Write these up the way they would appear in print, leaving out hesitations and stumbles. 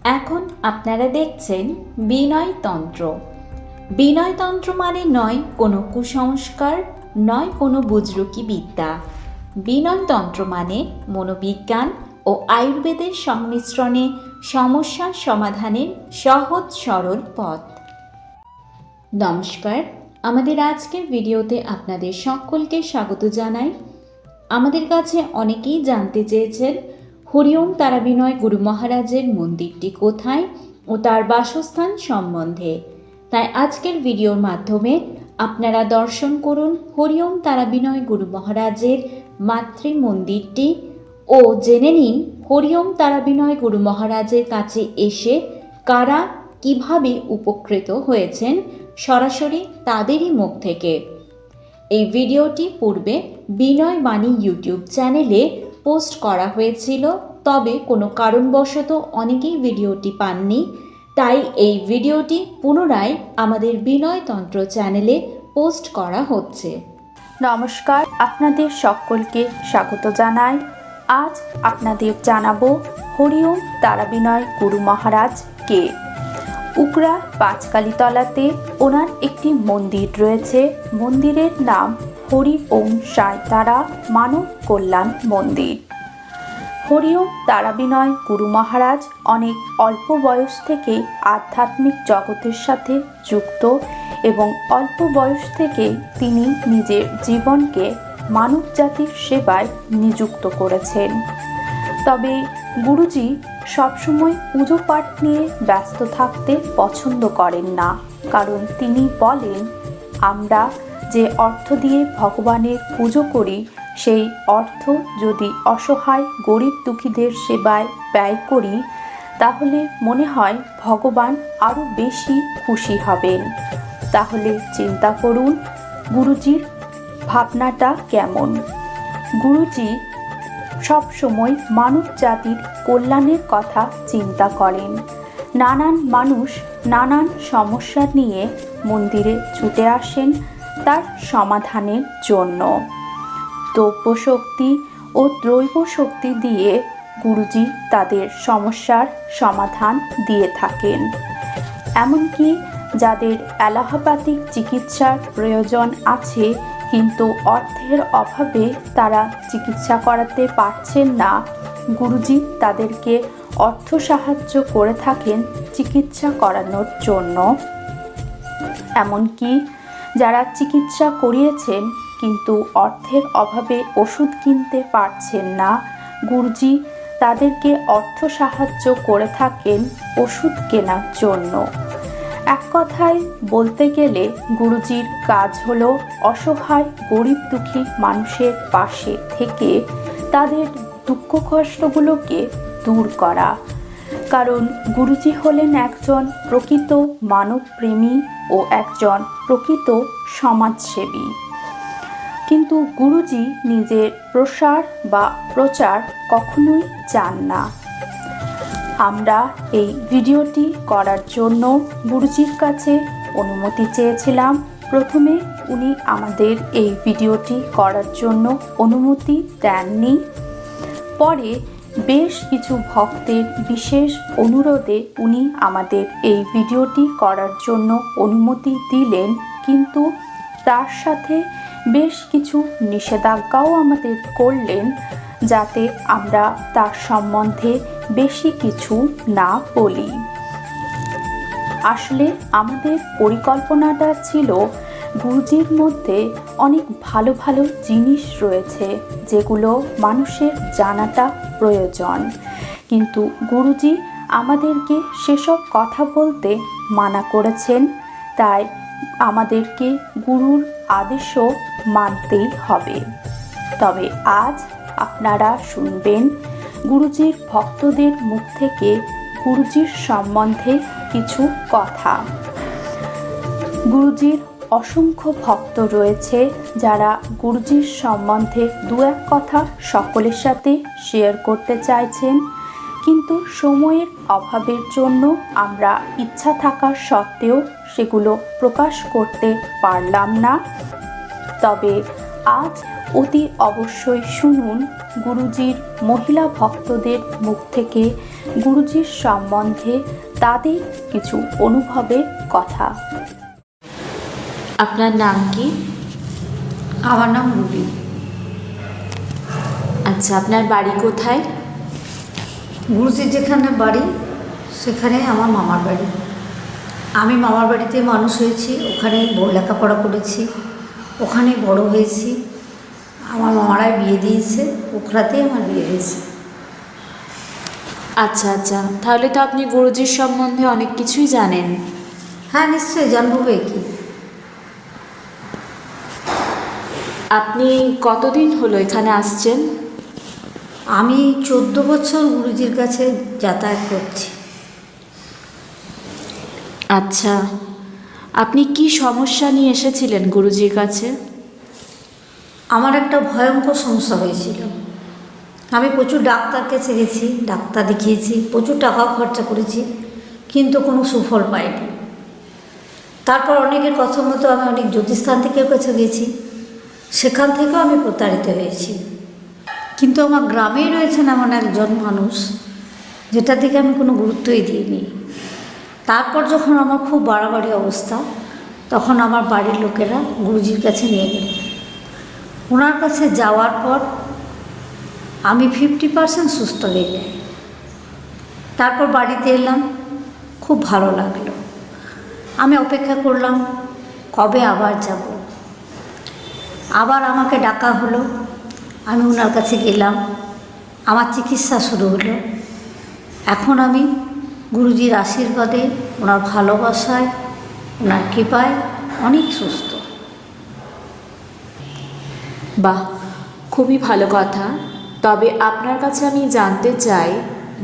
এখন আপনারা দেখছেন বিনয়তন্ত্র। বিনয়তন্ত্র মানে নয় কোনো কুসংস্কার, নয় কোনো বুজরুকি বিদ্যা। বিনয়তন্ত্র মানে মনোবিজ্ঞান ও আয়ুর্বেদের সংমিশ্রণে সমস্যার সমাধানের সহজ সরল পথ। নমস্কার, আমাদের আজকের ভিডিওতে আপনাদের সকলকে স্বাগত জানাই। আমাদের কাছে অনেকেই জানতে চেয়েছেন হরিওম তারাবিনয় গুরু মহারাজের মন্দিরটি কোথায় ও তার বাসস্থান সম্বন্ধে। তাই আজকের ভিডিওর মাধ্যমে আপনারা দর্শন করুন হরিওম তারাবিনয় গুরু মহারাজের মাতৃ মন্দিরটি ও জেনে নিন হরিওম তারাবিনয় গুরু মহারাজের কাছে এসে কারা কিভাবে উপকৃত হয়েছেন সরাসরি তাদেরই মুখ থেকে। এই ভিডিওটি পূর্বে বিনয় বাণী ইউটিউব চ্যানেলে পোস্ট করা হয়েছিল, তবে কোনো কারণবশত অনেকেই ভিডিওটি পাননি, তাই এই ভিডিওটি পুনরায় আমাদের বিনয়তন্ত্র চ্যানেলে পোস্ট করা হচ্ছে। নমস্কার, আপনাদের সকলকে স্বাগত জানাই। আজ আপনাদের জানাবো হরিওম তারাবিনয় গুরু মহারাজ কে। উকরা পাঁচকালীতলাতে ওনার একটি মন্দির রয়েছে। মন্দিরের নাম হরি ওম সাই তারা মানব কল্যাণ মন্দির। হরিওম তারাবিনয় গুরু মহারাজ অনেক অল্প বয়স থেকে আধ্যাত্মিক জগতের সাথে যুক্ত এবং অল্প বয়স থেকে তিনি নিজের জীবনকে মানব জাতির সেবায় নিযুক্ত করেছেন। তবে গুরুজি সবসময় পুজো পাঠ নিয়ে ব্যস্ত থাকতে পছন্দ করেন না, কারণ তিনি বলেন, আমরা যে অর্থ দিয়ে ভগবানের পুজো করি সেই অর্থ যদি অসহায় গরিব দুঃখীদের সেবায় ব্যয় করি তাহলে মনে হয় ভগবান আরও বেশি খুশি হবেন। তাহলে চিন্তা করুন গুরুজির ভাবনাটা কেমন। গুরুজি সবসময় মানব জাতির কল্যাণের কথা চিন্তা করেন। নানান মানুষ নানান সমস্যা নিয়ে মন্দিরে ছুটে আসেন তার সমাধানের জন্য। দ্রব্য শক্তি ও দৈব শক্তি দিয়ে গুরুজি তাদের সমস্যার সমাধান দিয়ে থাকেন। এমনকি যাদের অ্যালোপ্যাথিক চিকিৎসার প্রয়োজন আছে কিন্তু অর্থের অভাবে তারা চিকিৎসা করাতে পারছেন না, গুরুজি তাদেরকে অর্থ সাহায্য করে থাকেন চিকিৎসা করানোর জন্য। এমনকি যারা চিকিৎসা করিয়েছেন কিন্তু অর্থের অভাবে ওষুধ কিনতে পারছেন না, গুরুজি তাদেরকে অর্থ সাহায্য করে থাকেন ওষুধ কেনার জন্য। এক কথায় বলতে গেলে গুরুজির কাজ হলো অসহায় গরিব দুঃখী মানুষের পাশে থেকে তাদের দুঃখ কষ্টগুলোকে দূর করা। কারণ গুরুজি হলেন একজন প্রকৃত মানবপ্রেমী ও একজন প্রকৃত সমাজসেবী। কিন্তু গুরুজি নিজের প্রসার বা প্রচার কখনোই চান না। আমরা এই ভিডিওটি করার জন্য গুরুজির কাছে অনুমতি চেয়েছিলাম। প্রথমে উনি আমাদের এই ভিডিওটি করার জন্য অনুমতি দেননি। পরে বেশ কিছু ভক্তের বিশেষ অনুরোধে উনি আমাদের এই ভিডিওটি করার জন্য অনুমতি দিলেন, কিন্তু তার সাথে বেশ কিছু নিষেধাজ্ঞাও আমাদের করলেন যাতে আমরা তার সম্বন্ধে বেশি কিছু না বলি। আসলে আমাদের পরিকল্পনাটা ছিল গুরুজির মধ্যে অনেক ভালো ভালো জিনিস রয়েছে যেগুলো মানুষের জানাটা প্রয়োজন, কিন্তু গুরুজি আমাদেরকে সেসব কথা বলতে মানা করেছেন। তাই আমাদেরকে গুরুর আদেশও মানতেই হবে। তবে আজ আপনারা শুনবেন গুরুজির ভক্তদের মুখ থেকে গুরুজির সম্বন্ধে কিছু কথা। গুরুজির অসংখ্য ভক্ত রয়েছে যারা গুরুজির সম্বন্ধে দু এক কথা সকলের সাথে শেয়ার করতে চাইছেন, কিন্তু সময়ের অভাবের জন্য আমরা ইচ্ছা থাকা সত্ত্বেও সেগুলো প্রকাশ করতে পারলাম না। তবে আজ অতি অবশ্যই শুনুন গুরুজির মহিলা ভক্তদের মুখ থেকে গুরুজির সম্বন্ধে তাদের কিছু অনুভবের কথা। আপনার নাম কি? আমার নাম রুবি। আচ্ছা, আপনার বাড়ি কোথায়? গুরুজির যেখানে বাড়ি সেখানে আমার মামার বাড়ি। আমি মামার বাড়িতে মানুষ হয়েছি, ওখানেই লেখাপড়া করেছি, ওখানেই বড় হয়েছি। আমার মামারাই বিয়ে দিয়েছে, ওখানেতেই আমার বিয়ে হয়েছে। আচ্ছা আচ্ছা, তাহলে তো আপনি গুরুজির সম্বন্ধে অনেক কিছুই জানেন। হ্যাঁ, নিশ্চয়ই জানবো কি। আপনি কতদিন হলো এখানে আসছেন? আমি 14 বছর গুরুজির কাছে যাতায়াত করছি। আচ্ছা, আপনি কি সমস্যা নিয়ে এসেছিলেন গুরুজির কাছে? আমার একটা ভয়ঙ্কর সমস্যা হয়েছিল। আমি প্রচুর ডাক্তার কাছে গেছি, ডাক্তার দেখিয়েছি, প্রচুর টাকাও খরচা করেছি, কিন্তু কোনো সুফল পাইনি। তারপর অনেকের কথা মতো আমি অনেক জ্যোতিষতান্ত্রিকের কাছে গেছি, সেখান থেকেও আমি প্রতারিত হয়েছি। কিন্তু আমার গ্রামেই রয়েছেন এমন একজন মানুষ যেটার দিকে আমি কোনো গুরুত্বই দিইনি। তারপর যখন আমার খুব বাড়াবাড়ি অবস্থা, তখন আমার বাড়ির লোকেরা গুরুজির কাছে নিয়ে গেল। ওনার কাছে যাওয়ার পর আমি 50% সুস্থ হয়ে যাই। তারপর বাড়িতে এলাম, খুব ভালো লাগলো। আমি অপেক্ষা করলাম কবে আবার যাব। আবার আমাকে ডাকা হলো, আমি ওনার কাছে গেলাম, আমার চিকিৎসা শুরু হলো। এখন আমি গুরুজির আশীর্বাদে, ওনার ভালোবাসায়, ওনার কৃপায় অনেক সুস্থ। বাহ, খুবই ভালো কথা। তবে আপনার কাছে আমি জানতে চাই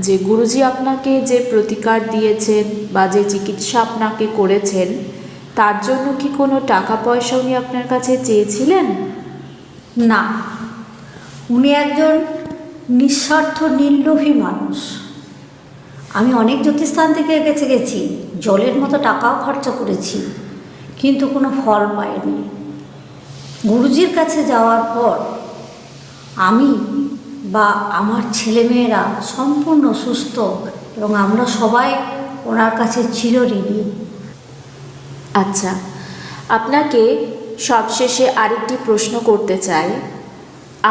যে গুরুজি আপনাকে যে প্রতিকার দিয়েছেন বা যে চিকিৎসা আপনাকে করেছেন, তার জন্য কি কোনো টাকা পয়সা উনি আপনার কাছে চেয়েছিলেন? না, উনি একজন নিঃস্বার্থ নির্লোভী মানুষ। আমি অনেক জ্যোতিষতান্ত্রিকের কাছে গেছি, জলের মতো টাকাও খরচা করেছি, কিন্তু কোনো ফল পাইনি। গুরুজির কাছে যাওয়ার পর আমি বা আমার ছেলেমেয়েরা সম্পূর্ণ সুস্থ, এবং আমরা সবাই ওনার কাছে চিরঋণী। আচ্ছা, আপনাকে সবশেষে আরেকটি প্রশ্ন করতে চাই।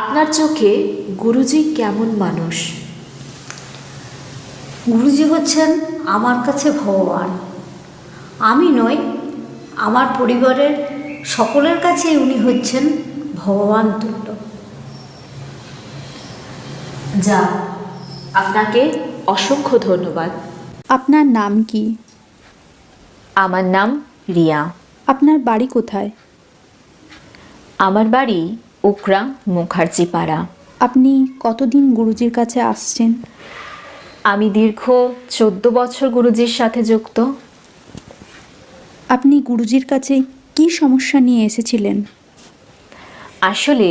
আপনার চোখে গুরুজি কেমন মানুষ? গুরুজি হচ্ছেন আমার কাছে ভগবান। আমি নই, আমার পরিবারের সকলের কাছেই উনি হচ্ছেন ভগবান তুল্য। যা, আপনাকে অসংখ্য ধন্যবাদ। আপনার নাম কি? আমার নাম রিয়া। আপনার বাড়ি কোথায়? আমার বাড়ি উকরা মুখার্জি পাড়া। আপনি কতদিন গুরুজির কাছে আসছেন? আমি দীর্ঘ 14 বছর গুরুজির সাথে যুক্ত। আপনি গুরুজির কাছে কি সমস্যা নিয়ে এসেছিলেন? আসলে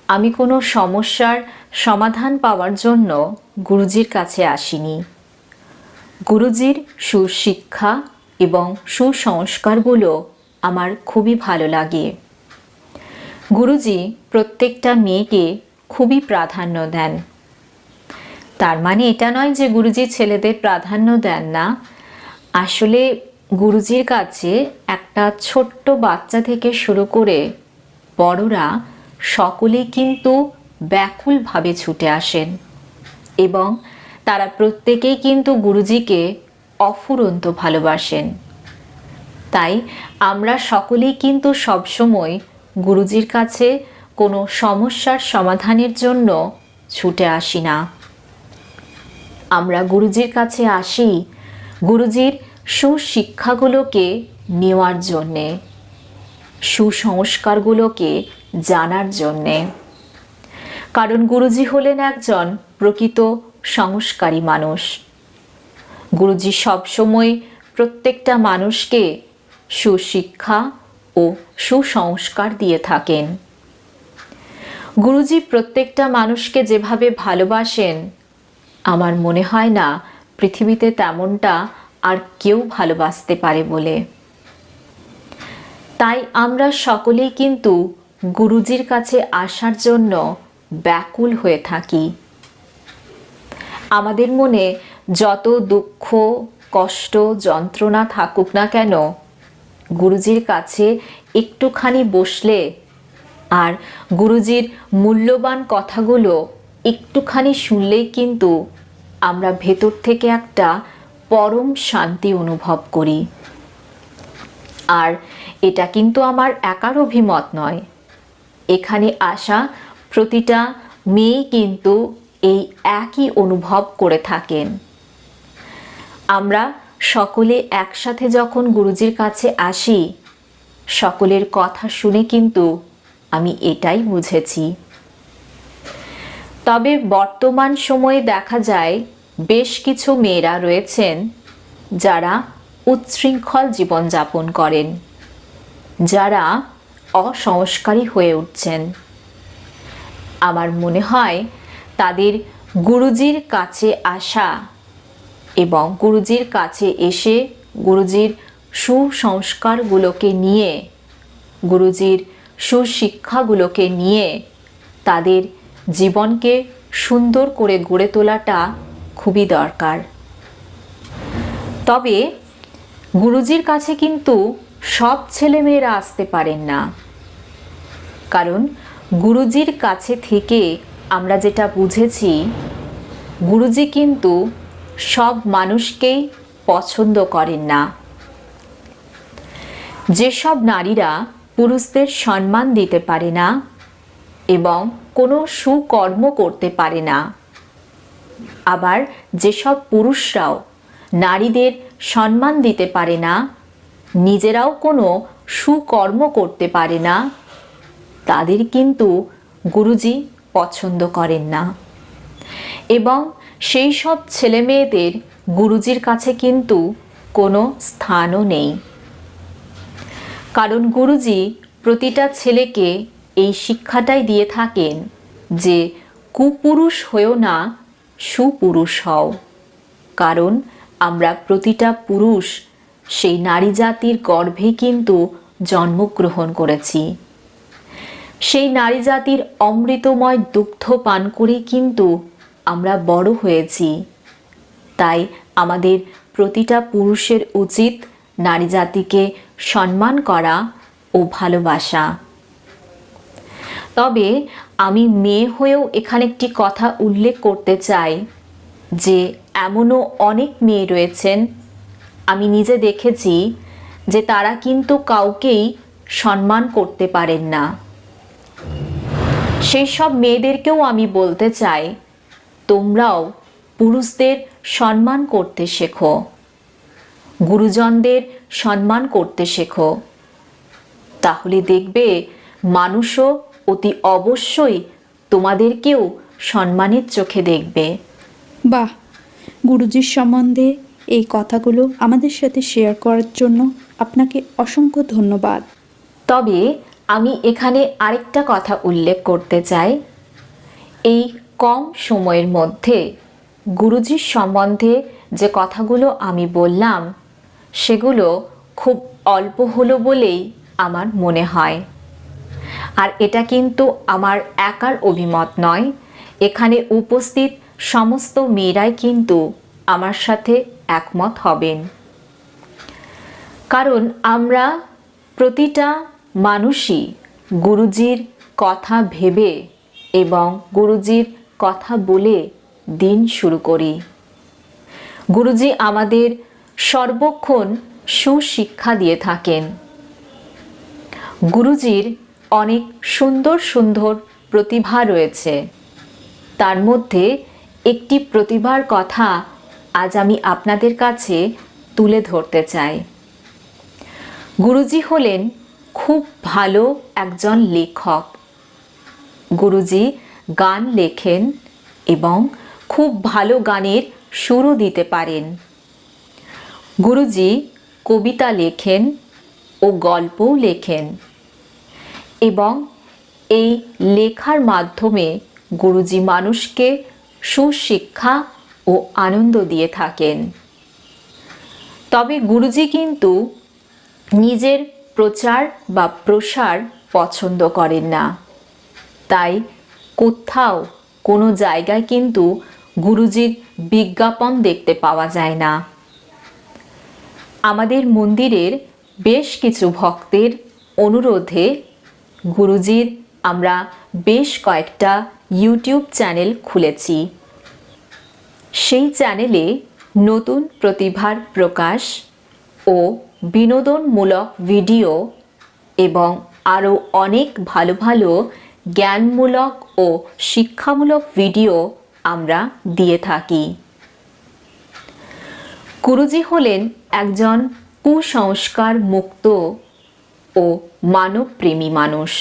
আমি কোনো সমস্যার সমাধান পাওয়ার জন্য গুরুজির কাছে আসিনি। গুরুজির সুশিক্ষা এবং সুসংস্কারগুলো আমার খুবই ভালো লাগে। গুরুজি প্রত্যেকটা মেয়েকে খুবই প্রাধান্য দেন। তার মানে এটা নয় যে গুরুজি ছেলেদের প্রাধান্য দেন না। আসলে গুরুজির কাছে একটা ছোট্ট বাচ্চা থেকে শুরু করে বড়রা সকলে কিন্তু ব্যাকুলভাবে ছুটে আসেন, এবং তারা প্রত্যেকেই কিন্তু গুরুজিকে অফুরন্ত ভালোবাসেন। তাই আমরা সকলেই কিন্তু সবসময় গুরুজির কাছে কোনো সমস্যার সমাধানের জন্য ছুটে আসি না। আমরা গুরুজির কাছে আসি গুরুজির সুশিক্ষাগুলোকে নেওয়ার জন্যে, সুসংস্কারগুলোকে জানার জন্যে। কারণ গুরুজি হলেন একজন প্রকৃত সংস্কারী মানুষ। গুরুজি সবসময় প্রত্যেকটা মানুষকে সুশিক্ষা ও সুসংস্কার দিয়ে থাকেন। গুরুজি প্রত্যেকটা মানুষকে যেভাবে ভালোবাসেন, আমার মনে হয় না পৃথিবীতে তেমনটা আর কেউ ভালোবাসতে পারে বলে। তাই আমরা সকলেই কিন্তু গুরুজির কাছে আসার জন্য ব্যাকুল হয়ে থাকি। আমাদের মনে যত দুঃখ, কষ্ট, যন্ত্রণা থাকুক না কেন, গুরুজির কাছে একটুখানি বসলে আর গুরুজির মূল্যবান কথাগুলো একটুখানি শুনলেই কিন্তু আমরা ভেতর থেকে একটা পরম শান্তি অনুভব করি। আর এটা কিন্তু আমার একার অভিমত নয়, এখানে আসা প্রতিটা মেয়ে কিন্তু এই একই অনুভব করে থাকেন। আমরা সকলে একসাথে যখন গুরুজির কাছে আসি, সকলের কথা শুনে কিন্তু আমি এটাই বুঝেছি। তবে বর্তমান সময়ে দেখা যায় বেশ কিছু মেয়েরা রয়েছেন যারা উচ্ছৃঙ্খল জীবনযাপন করেন, যারা অসংস্কারী হয়ে উঠছেন। আমার মনে হয় তাদের গুরুজির কাছে আসা এবং গুরুজির কাছে এসে গুরুজির সুসংস্কারগুলোকে নিয়ে, গুরুজির সুশিক্ষাগুলোকে নিয়ে তাদের জীবনকে সুন্দর করে গড়ে তোলাটা খুবই দরকার। তবে গুরুজির কাছে কিন্তু সব ছেলেমেয়েরা আসতে পারেন না, কারণ গুরুজির কাছে থেকে আমরা যেটা বুঝেছি, গুরুজি কিন্তু সব মানুষকেই পছন্দ করেন না। যেসব নারীরা পুরুষদের সম্মান দিতে পারে না এবং কোনো সুকর্ম করতে পারে না, আবার যেসব পুরুষরাও নারীদের সম্মান দিতে পারে না, নিজেরাও কোনো সুকর্ম করতে পারে না, তাদের কিন্তু গুরুজি পছন্দ করেন না। এবং সেই সব ছেলে মেয়েদের গুরুজির কাছে কিন্তু কোনো স্থানও নেই, কারণ গুরুজি প্রতিটা ছেলেকে এই শিক্ষাটাই দিয়ে থাকেন যে কুপুরুষ হয়েও না, সুপুরুষ হও। কারণ আমরা প্রতিটা পুরুষ সেই নারী জাতির গর্ভে কিন্তু জন্মগ্রহণ করেছি, সেই নারী জাতির অমৃতময় দুগ্ধ পান করে কিন্তু আমরা বড় হয়েছি। তাই আমাদের প্রতিটা পুরুষের উচিত নারী জাতিকে সম্মান করা ও ভালোবাসা। তবে আমি মেয়ে হয়েও এখানে একটি কথা উল্লেখ করতে চাই যে এমনও অনেক মেয়ে রয়েছেন, আমি নিজে দেখেছি যে তারা কিন্তু কাউকেই সম্মান করতে পারেন না। সেই সব মেয়েদেরকেও আমি বলতে চাই, তোমরাও পুরুষদের সম্মান করতে শেখো, গুরুজনদের সম্মান করতে শেখো, তাহলে দেখবে মানুষও অতি অবশ্যই তোমাদেরকেও সম্মানের চোখে দেখবে। বাহ, গুরুজির সম্বন্ধে এই কথাগুলো আমাদের সাথে শেয়ার করার জন্য আপনাকে অসংখ্য ধন্যবাদ। তবে আমি এখানে আরেকটা কথা উল্লেখ করতে চাই, এই কম সময়ের মধ্যে গুরুজির সম্বন্ধে যে কথাগুলো আমি বললাম সেগুলো খুব অল্প হলো বলেই আমার মনে হয়। আর এটা কিন্তু আমার একার অভিমত নয়, এখানে উপস্থিত সমস্ত মেয়েরাই কিন্তু আমার সাথে একমত হবেন। কারণ আমরা প্রতিটা মানুষই গুরুজির কথা ভেবে এবং গুরুজির কথা বলে দিন শুরু করি। গুরুজি আমাদের সর্বক্ষণ সুশিক্ষা দিয়ে থাকেন। গুরুজির অনেক সুন্দর সুন্দর প্রতিভা রয়েছে, তার মধ্যে একটি প্রতিভার কথা আজ আমি আপনাদের কাছে তুলে ধরতে চাই। গুরুজি হলেন খুব ভালো একজন লেখক। গুরুজি গান লেখেন এবং খুব ভালো গানের সুরও দিতে পারেন। গুরুজি কবিতা লেখেন ও গল্পও লেখেন এবং এই লেখার মাধ্যমে গুরুজি মানুষকে সুশিক্ষা ও আনন্দ দিয়ে থাকেন। তবে গুরুজি কিন্তু নিজের প্রচার বা প্রসার পছন্দ করেন না। তাই কোথাও কোনো জায়গায় কিন্তু গুরুজির বিজ্ঞাপন দেখতে পাওয়া যায় না। আমাদের মন্দিরের বেশ কিছু ভক্তের অনুরোধে গুরুজির আমরা বেশ কয়েকটা ইউটিউব চ্যানেল খুলেছি। সেই চ্যানেলে নতুন প্রতিভার প্রকাশ ও বিনোদনমূলক ভিডিও এবং আরও অনেক ভালো ভালো জ্ঞানমূলক ও শিক্ষামূলক ভিডিও আমরা দিয়ে থাকি। গুরুজি হলেন একজন কুসংস্কার মুক্ত ও মানবপ্রেমী মানুষ।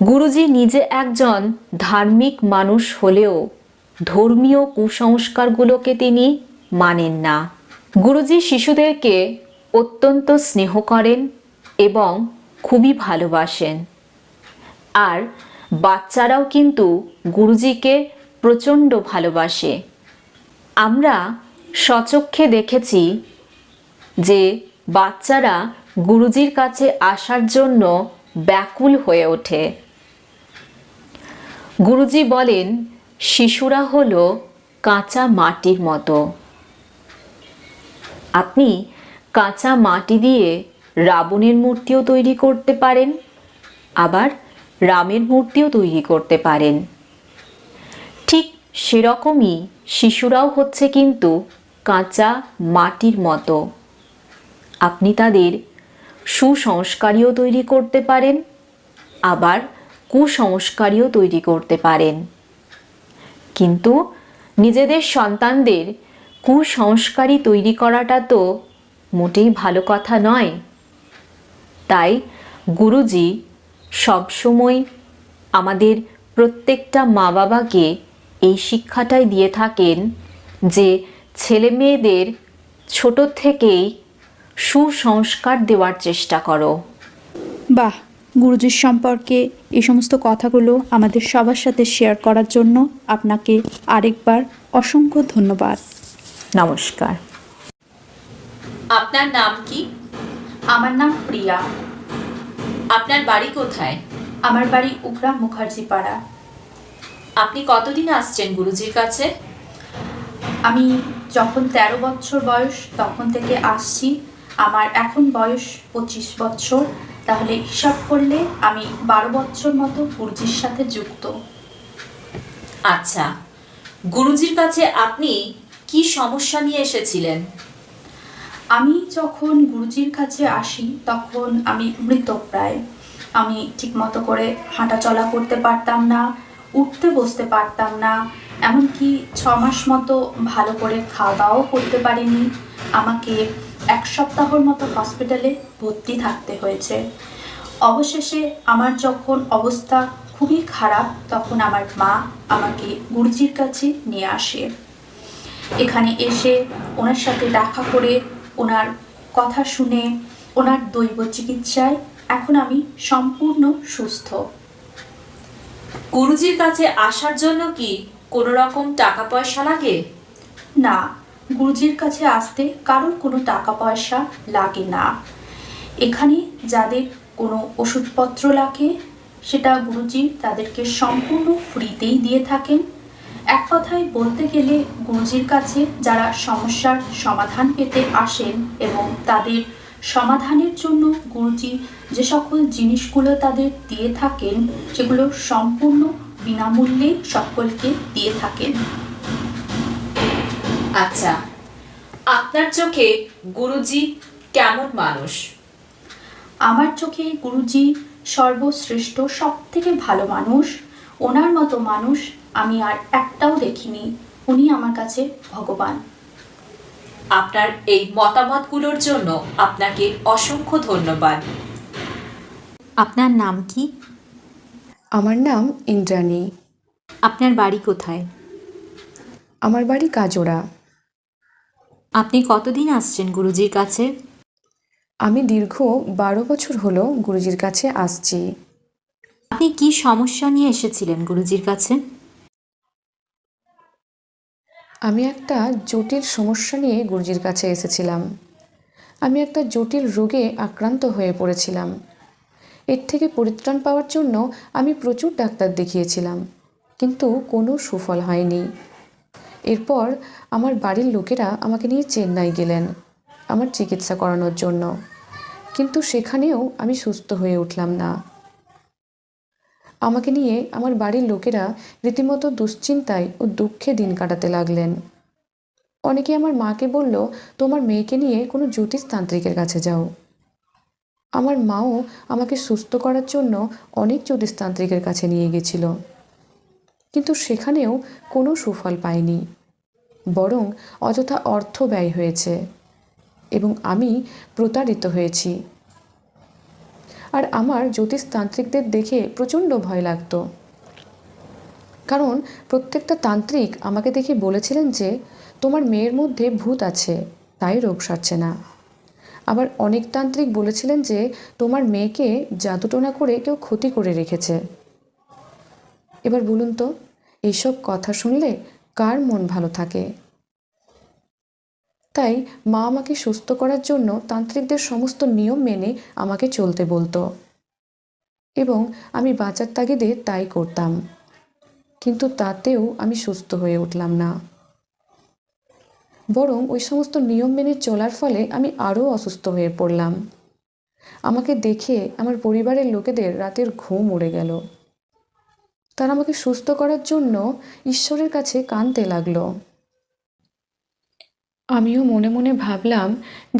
গুরুজি নিজে একজন ধার্মিক মানুষ হলেও ধর্মীয় কুসংস্কারগুলোকে তিনি মানেন না। গুরুজি শিশুদেরকে অত্যন্ত স্নেহ করেন এবং খুবই ভালোবাসেন। আর বাচ্চারাও কিন্তু গুরুজিকে প্রচণ্ড ভালোবাসে। আমরা স্বচক্ষে দেখেছি যে বাচ্চারা গুরুজির কাছে আসার জন্য ব্যাকুল হয়ে ওঠে। গুরুজি বলেন, শিশুরা হলো কাঁচা মাটির মতো। আপনি কাঁচা মাটি দিয়ে রাবণের মূর্তিও তৈরি করতে পারেন, আবার রামের মূর্তিও তৈরি করতে পারেন। ঠিক সেরকমই শিশুরাও হচ্ছে কিন্তু কাঁচা মাটির মতো। আপনি তাদের সুসংস্কারীও তৈরি করতে পারেন, আবার কুসংস্কারীও তৈরি করতে পারেন। কিন্তু নিজেদের সন্তানদের কুসংস্কারী তৈরি করাটা তো মোটেই ভালো কথা নয়। তাই গুরুজি সবসময় আমাদের প্রত্যেকটা মা বাবাকে এই শিক্ষাটাই দিয়ে থাকেন যে ছেলে মেয়েদের ছোট থেকেই সুসংস্কার দেওয়ার চেষ্টা করো। বাহ, গুরুজির সম্পর্কে এই সমস্ত কথাগুলো আমাদের সবার সাথে শেয়ার করার জন্য আপনাকে আরেকবার অসংখ্য ধন্যবাদ। নমস্কার। আপনার নাম কি? আমার নাম প্রিয়া। আপনার বাড়ি কোথায়? আমার বাড়ি উগরা মুখার্জি পাড়া। আপনি কতদিন আসছেন গুরুজির কাছে? আমি যখন 13 বছর বয়স তখন থেকে আসছি। আমার এখন বয়স 25 বছর। তাহলে হিসাব করলে আমি 12 বছর মতো গুরুজির সাথে যুক্ত। আচ্ছা, গুরুজির কাছে আপনি কি সমস্যা নিয়ে এসেছিলেন? আমি যখন গুরুজির কাছে আসি তখন আমি মৃতপ্রায়। আমি ঠিকমতো করে হাঁটা চলা করতে পারতাম না, উঠতে বসতে পারতাম না, এমনকি 6 মাস মতো ভালো করে খাওয়া দাওয়াও করতে পারিনি। আমাকে 1 সপ্তাহর মতো হসপিটালে ভর্তি থাকতে হয়েছে। অবশেষে আমার যখন অবস্থা খুবই খারাপ তখন আমার মা আমাকে গুরুজির কাছে নিয়ে আসে। এখানে এসে ওনার সাথে দেখা করে, ওনার কথা শুনে, ওনার দৈব চিকিৎসায় এখন আমি সম্পূর্ণ সুস্থ। গুরুজির কাছে আসার জন্য কি কোনো রকম টাকা পয়সা লাগে? না, গুরুজির কাছে আসতে কারোর কোনো টাকা পয়সা লাগে না। এখানে যাদের কোনো ওষুধপত্র লাগে সেটা গুরুজি তাদেরকে সম্পূর্ণ ফ্রিতেই দিয়ে থাকেন। এক কথায় বলতে গেলে গুরুজির কাছে যারা সমস্যার সমাধান পেতে আসেন এবং তাদের সমাধানের জন্য গুরুজি যে সকল জিনিসগুলো তাদের দিয়ে থাকেন সেগুলো সম্পূর্ণ বিনামূল্যে সকলকে দিয়ে থাকেন। আচ্ছা, আপনার চোখে গুরুজি কেমন মানুষ? আমার চোখে গুরুজি সর্বশ্রেষ্ঠ, সবথেকে ভালো মানুষ। ওনার মতো মানুষ আমি আর একটাও দেখিনি। উনি আমার কাছে ভগবান। আপনার এই মতামতগুলোর জন্য আপনাকে অসংখ্য ধন্যবাদ। আপনার নাম কি? আমার নাম ইন্দ্রাণী। আপনার বাড়ি কোথায়? আমার বাড়ি কাজোড়া। আপনি কতদিন আসছেন গুরুজির কাছে? আমি দীর্ঘ 12 বছর হলো গুরুজির কাছে আসছি। আপনি কি সমস্যা নিয়ে এসেছিলেন গুরুজির কাছে? আমি একটা জটিল সমস্যা নিয়ে গুরুজির কাছে এসেছিলাম। আমি একটা জটিল রোগে আক্রান্ত হয়ে পড়েছিলাম। এর থেকে পরিত্রাণ পাওয়ার জন্য আমি প্রচুর ডাক্তার দেখিয়েছিলাম, কিন্তু কোনো সুফল হয়নি। এরপর আমার বাড়ির লোকেরা আমাকে নিয়ে চেন্নাই গেলেন আমার চিকিৎসা করানোর জন্য, কিন্তু সেখানেও আমি সুস্থ হয়ে উঠলাম না। আমাকে নিয়ে আমার বাড়ির লোকেরা রীতিমতো দুশ্চিন্তায় ও দুঃখে দিন কাটাতে লাগলেন। অনেকে আমার মাকে বলল, তোমার মেয়েকে নিয়ে কোনো জ্যোতিষতান্ত্রিকের কাছে যাও। আমার মাও আমাকে সুস্থ করার জন্য অনেক জ্যোতিষতান্ত্রিকের কাছে নিয়ে গেছিল, কিন্তু সেখানেও কোনো সুফল পাইনি, বরং অযথা অর্থ ব্যয় হয়েছে এবং আমি প্রতারিত হয়েছি। আর আমার জ্যোতিষতান্ত্রিকদের দেখে প্রচণ্ড ভয় লাগতো, কারণ প্রত্যেকটা তান্ত্রিক আমাকে দেখে বলেছিলেন যে তোমার মেয়ের মধ্যে ভূত আছে, তাই রোগ সারছে না। আবার অনেক তান্ত্রিক বলেছিলেন যে তোমার মেয়েকে জাদুটোনা করে কেউ ক্ষতি করে রেখেছে। এবার বলুন তো, এইসব কথা শুনলে কার মন ভালো থাকে? তাই মা আমাকে সুস্থ করার জন্য তান্ত্রিকদের সমস্ত নিয়ম মেনে আমাকে চলতে বলতো এবং আমি বাঁচার তাগিদে তাই করতাম, কিন্তু তাতেও আমি সুস্থ হয়ে উঠলাম না। বরং ওই সমস্ত নিয়ম মেনে চলার ফলে আমি আরও অসুস্থ হয়ে পড়লাম। আমাকে দেখে আমার পরিবারের লোকেদের রাতের ঘুম উড়ে গেল। তারা আমাকে সুস্থ করার জন্য ঈশ্বরের কাছে কাঁদতে লাগলো। আমিও মনে মনে ভাবলাম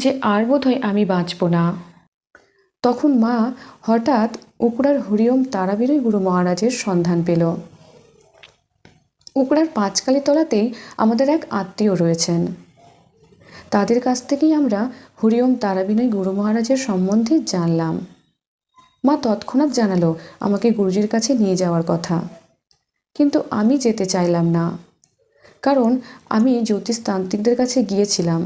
যে আর বোধহয় আমি বাঁচব না। তখন মা হঠাৎ উকড়ার হরিওম তারাবিরই গুরু মহারাজের সন্ধান পেল। উকড়ার পাঁচকালি তলাতেই আমাদের এক আত্মীয় রয়েছেন, তাদের কাছ থেকেই আমরা হরিওম তারাবিনয় গুরু মহারাজের সম্বন্ধে জানলাম। মা তৎক্ষণাৎ জানালো আমাকে গুরুজির কাছে নিয়ে যাওয়ার কথা, কিন্তু আমি যেতে চাইলাম না, কারণ আমি জ্যোতিষতান্ত্রিকদের কাছে গিয়েছিলাম।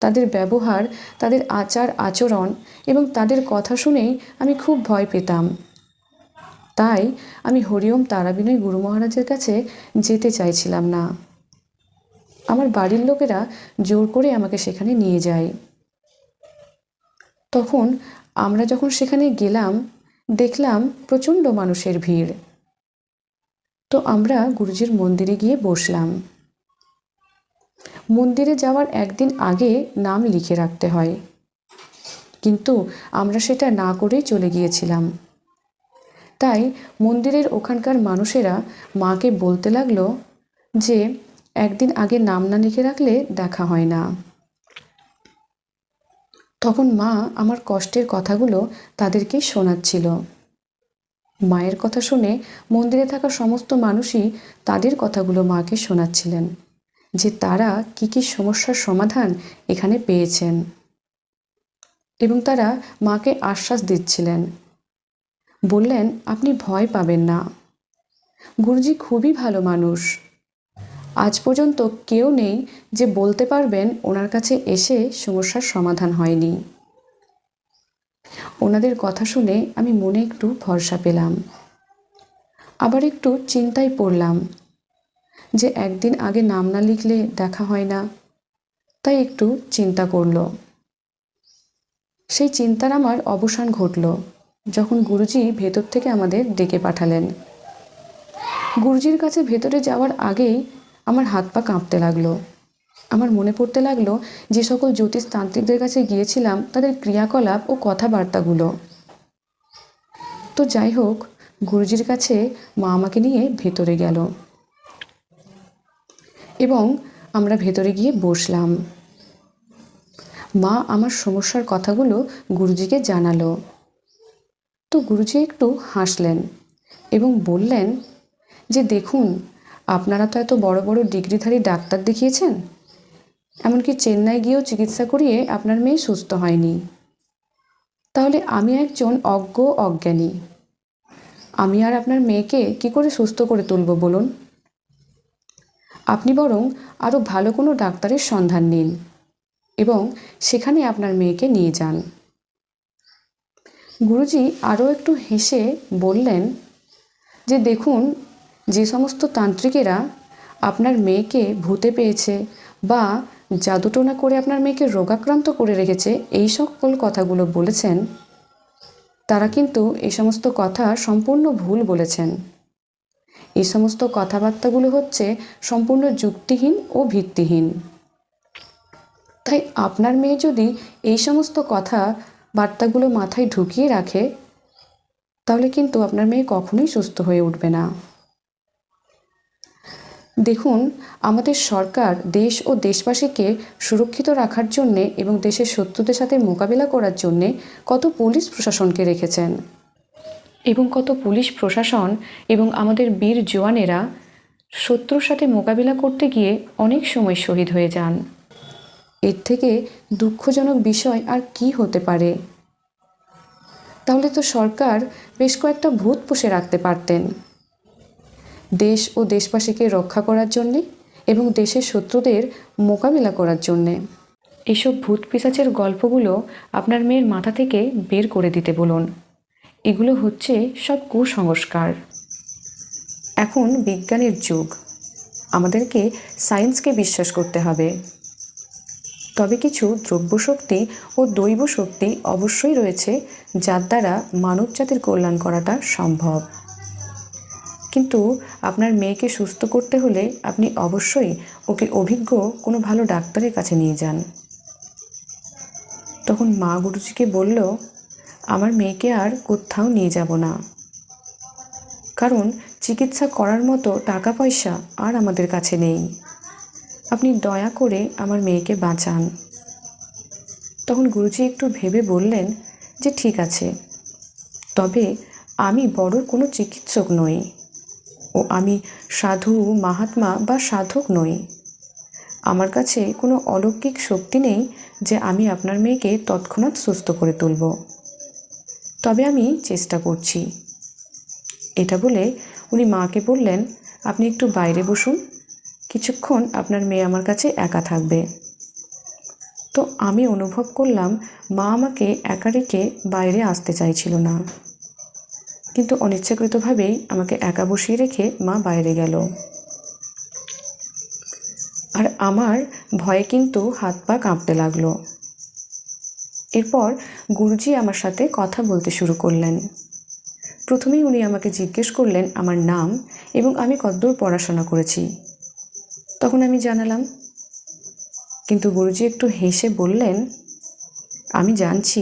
তাদের ব্যবহার, তাদের আচার আচরণ এবং তাদের কথা শুনেই আমি খুব ভয় পেতাম। তাই আমি হরিওম তারাবিনয় গুরু মহারাজের কাছে যেতে চাইছিলাম না। আমার বাড়ির লোকেরা জোর করে আমাকে সেখানে নিয়ে যায়। তখন আমরা যখন সেখানে গেলাম, দেখলাম প্রচণ্ড মানুষের ভিড়। তো আমরা গুরুজির মন্দিরে গিয়ে বসলাম। মন্দিরে যাওয়ার একদিন আগে নাম লিখে রাখতে হয়, কিন্তু আমরা সেটা না করেই চলে গিয়েছিলাম। তাই মন্দিরের ওখানকার মানুষেরা মাকে বলতে লাগলো যে একদিন আগে নাম না লিখে রাখলে দেখা হয় না। তখন মা আমার কষ্টের কথাগুলো তাদেরকে শোনাচ্ছিল। মায়ের কথা শুনে মন্দিরে থাকা সমস্ত মানুষই তাদের কথাগুলো মাকে শোনাচ্ছিলেন, যে তারা কি কি সমস্যার সমাধান এখানে পেয়েছেন, এবং তারা মাকে আশ্বাস দিচ্ছিলেন। বললেন, আপনি ভয় পাবেন না, গুরুজি খুবই ভালো মানুষ। আজ পর্যন্ত কেউ নেই যে বলতে পারবেন ওনার কাছে এসে সমস্যার সমাধান হয়নি। ওনাদের কথা শুনে আমি মনে একটু ভরসা পেলাম, আবার একটু চিন্তায় পড়লাম যে একদিন আগে নাম না লিখলে দেখা হয় না, তাই একটু চিন্তা করলো। সেই চিন্তার আমার অবসান ঘটল যখন গুরুজি ভেতর থেকে আমাদের ডেকে পাঠালেন। গুরুজির কাছে ভেতরে যাওয়ার আগেই আমার হাত পা কাঁপতে লাগলো। আমার মনে পড়তে লাগলো যে সকল জ্যোতিষতান্ত্রিকদের কাছে গিয়েছিলাম তাদের ক্রিয়াকলাপ ও কথাবার্তাগুলো। তো যাই হোক, গুরুজির কাছে মা আমাকে নিয়ে ভেতরে গেল এবং আমরা ভেতরে গিয়ে বসলাম। মা আমার সমস্যার কথাগুলো গুরুজিকে জানালো। তো গুরুজি একটু হাসলেন এবং বললেন যে দেখুন, আপনারা তো এত বড় বড় ডিগ্রিধারী ডাক্তার দেখিয়েছেন, এমনকি চেন্নাই গিয়েও চিকিৎসা করিয়ে আপনার মেয়ে সুস্থ হয়নি। তাহলে আমি একজন অজ্ঞ অজ্ঞানী, আমি আর আপনার মেয়েকে কি করে সুস্থ করে তুলব বলুন? আপনি বরং আরও ভালো কোনো ডাক্তারের সন্ধান নিন এবং সেখানে আপনার মেয়েকে নিয়ে যান। গুরুজি আরও একটু হেসে বললেন যে দেখুন, যে সমস্ত তান্ত্রিকেরা আপনার মেয়েকে ভূতে পেয়েছে বা জাদুটোনা করে আপনার মেয়েকে রোগাক্রান্ত করে রেখেছে, এই সকল কথাগুলো বলেছেন, তারা কিন্তু এই সমস্ত কথা সম্পূর্ণ ভুল বলেছেন। এই সমস্ত কথাবার্তাগুলো হচ্ছে সম্পূর্ণ যুক্তিহীন ও ভিত্তিহীন। তাই আপনার মেয়ে যদি এই সমস্ত বার্তাগুলো মাথায় ঢুকিয়ে রাখে, তাহলে কিন্তু আপনার মেয়ে কখনোই সুস্থ হয়ে উঠবে না। দেখুন, আমাদের সরকার দেশ ও দেশবাসীকে সুরক্ষিত রাখার জন্যে এবং দেশের শত্রুদের সাথে মোকাবিলা করার জন্যে কত পুলিশ প্রশাসনকে রেখেছেন, এবং কত পুলিশ প্রশাসন এবং আমাদের বীর জওয়ানেরা শত্রুর সাথে মোকাবিলা করতে গিয়ে অনেক সময় শহীদ হয়ে যান। এর থেকে দুঃখজনক বিষয় আর কি হতে পারে? তাহলে তো সরকার বেশ কয়েকটা ভূত পুষে রাখতে পারতেন, দেশ ও দেশবাসীকে রক্ষা করার জন্যে এবং দেশের শত্রুদের মোকাবিলা করার জন্যে। এসব ভূত পিশাচের গল্পগুলো আপনার মেয়ের মাথা থেকে বের করে দিতে বলুন। এগুলো হচ্ছে সব কুসংস্কার। এখন বিজ্ঞানের যুগ, আমাদেরকে সায়েন্সকে বিশ্বাস করতে হবে। তবে কিছু দ্রব্যশক্তি ও দৈব শক্তি অবশ্যই রয়েছে, যার দ্বারা মানব জাতির কল্যাণ করাটা সম্ভব। কিন্তু আপনার মেয়েকে সুস্থ করতে হলে আপনি অবশ্যই ওকে অভিজ্ঞ কোনো ভালো ডাক্তারের কাছে নিয়ে যান। তখন মা গুরুজিকে বলল, আমার মেয়েকে আর কোথাও নিয়ে যাব না, কারণ চিকিৎসা করার মতো টাকা পয়সা আর আমাদের কাছে নেই। আপনি দয়া করে আমার মেয়েকে বাঁচান। তখন গুরুজি একটু ভেবে বললেন যে ঠিক আছে, তবে আমি বড় কোনো চিকিৎসক নই ও আমি সাধু, মাহাত্মা বা সাধক নই। আমার কাছে কোনো অলৌকিক শক্তি নেই যে আমি আপনার মেয়েকে তৎক্ষণাৎ সুস্থ করে তুলব, তবে আমি চেষ্টা করছি। এটা বলে উনি মাকে বললেন, আপনি একটু বাইরে বসুন, কিছুক্ষণ আপনার মেয়ে আমার কাছে একা থাকবে। তো আমি অনুভব করলাম মা আমাকে একা রেখে বাইরে আসতে চাইছিল না, কিন্তু অনিচ্ছাকৃতভাবেই আমাকে একা বসিয়ে রেখে মা বাইরে গেল। আর আমার ভয়ে কিন্তু হাত পা কাঁপতে লাগলো। এরপর গুরুজি আমার সাথে কথা বলতে শুরু করলেন। প্রথমেই উনি আমাকে জিজ্ঞেস করলেন আমার নাম এবং আমি কতদূর পড়াশোনা করেছি। তখন আমি জানালাম, কিন্তু গুরুজি একটু হেসে বললেন, আমি জানছি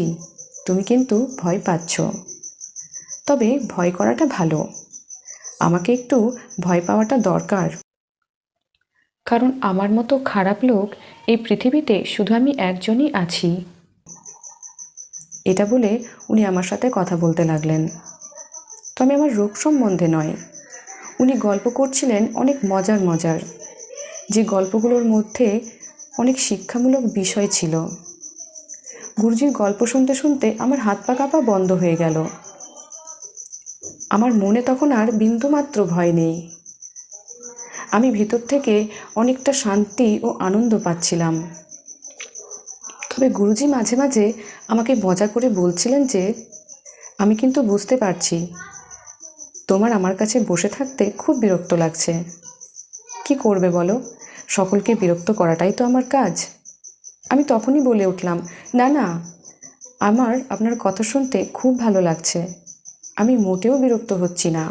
তুমি কিন্তু ভয় পাচ্ছ, তবে ভয় করাটা ভালো, আমাকে একটু ভয় পাওয়াটা দরকার, কারণ আমার মতো খারাপ লোক এই পৃথিবীতে শুধু আমি একজনই আছি। এটা বলে উনি আমার সাথে কথা বলতে লাগলেন। তবে আমার রোগ সম্বন্ধে নয়, উনি গল্প করছিলেন অনেক মজার, যে গল্পগুলোর মধ্যে অনেক শিক্ষামূলক বিষয় ছিল। গুরুজির গল্প শুনতে শুনতে আমার হাত পা কাঁপা বন্ধ হয়ে গেল। আমার মনে তখন আর বিন্দুমাত্র ভয় নেই। আমি ভিতর থেকে অনেকটা শান্তি ও আনন্দ পাচ্ছিলাম। তবে গুরুজি মাঝে মাঝে আমাকে মজা করে বলছিলেন যে, আমি কিন্তু বুঝতে পারছি তোমার আমার কাছে বসে থাকতে খুব বিরক্ত লাগছে। কি করবে বলো, সকলকে বিরক্ত করাটাই তো আমার কাজ। আমি তখনই বলে উঠলাম, না না, আমার আপনার কথা শুনতে খুব ভালো লাগছে, আমি মোটেও বিরক্ত হচ্ছি না।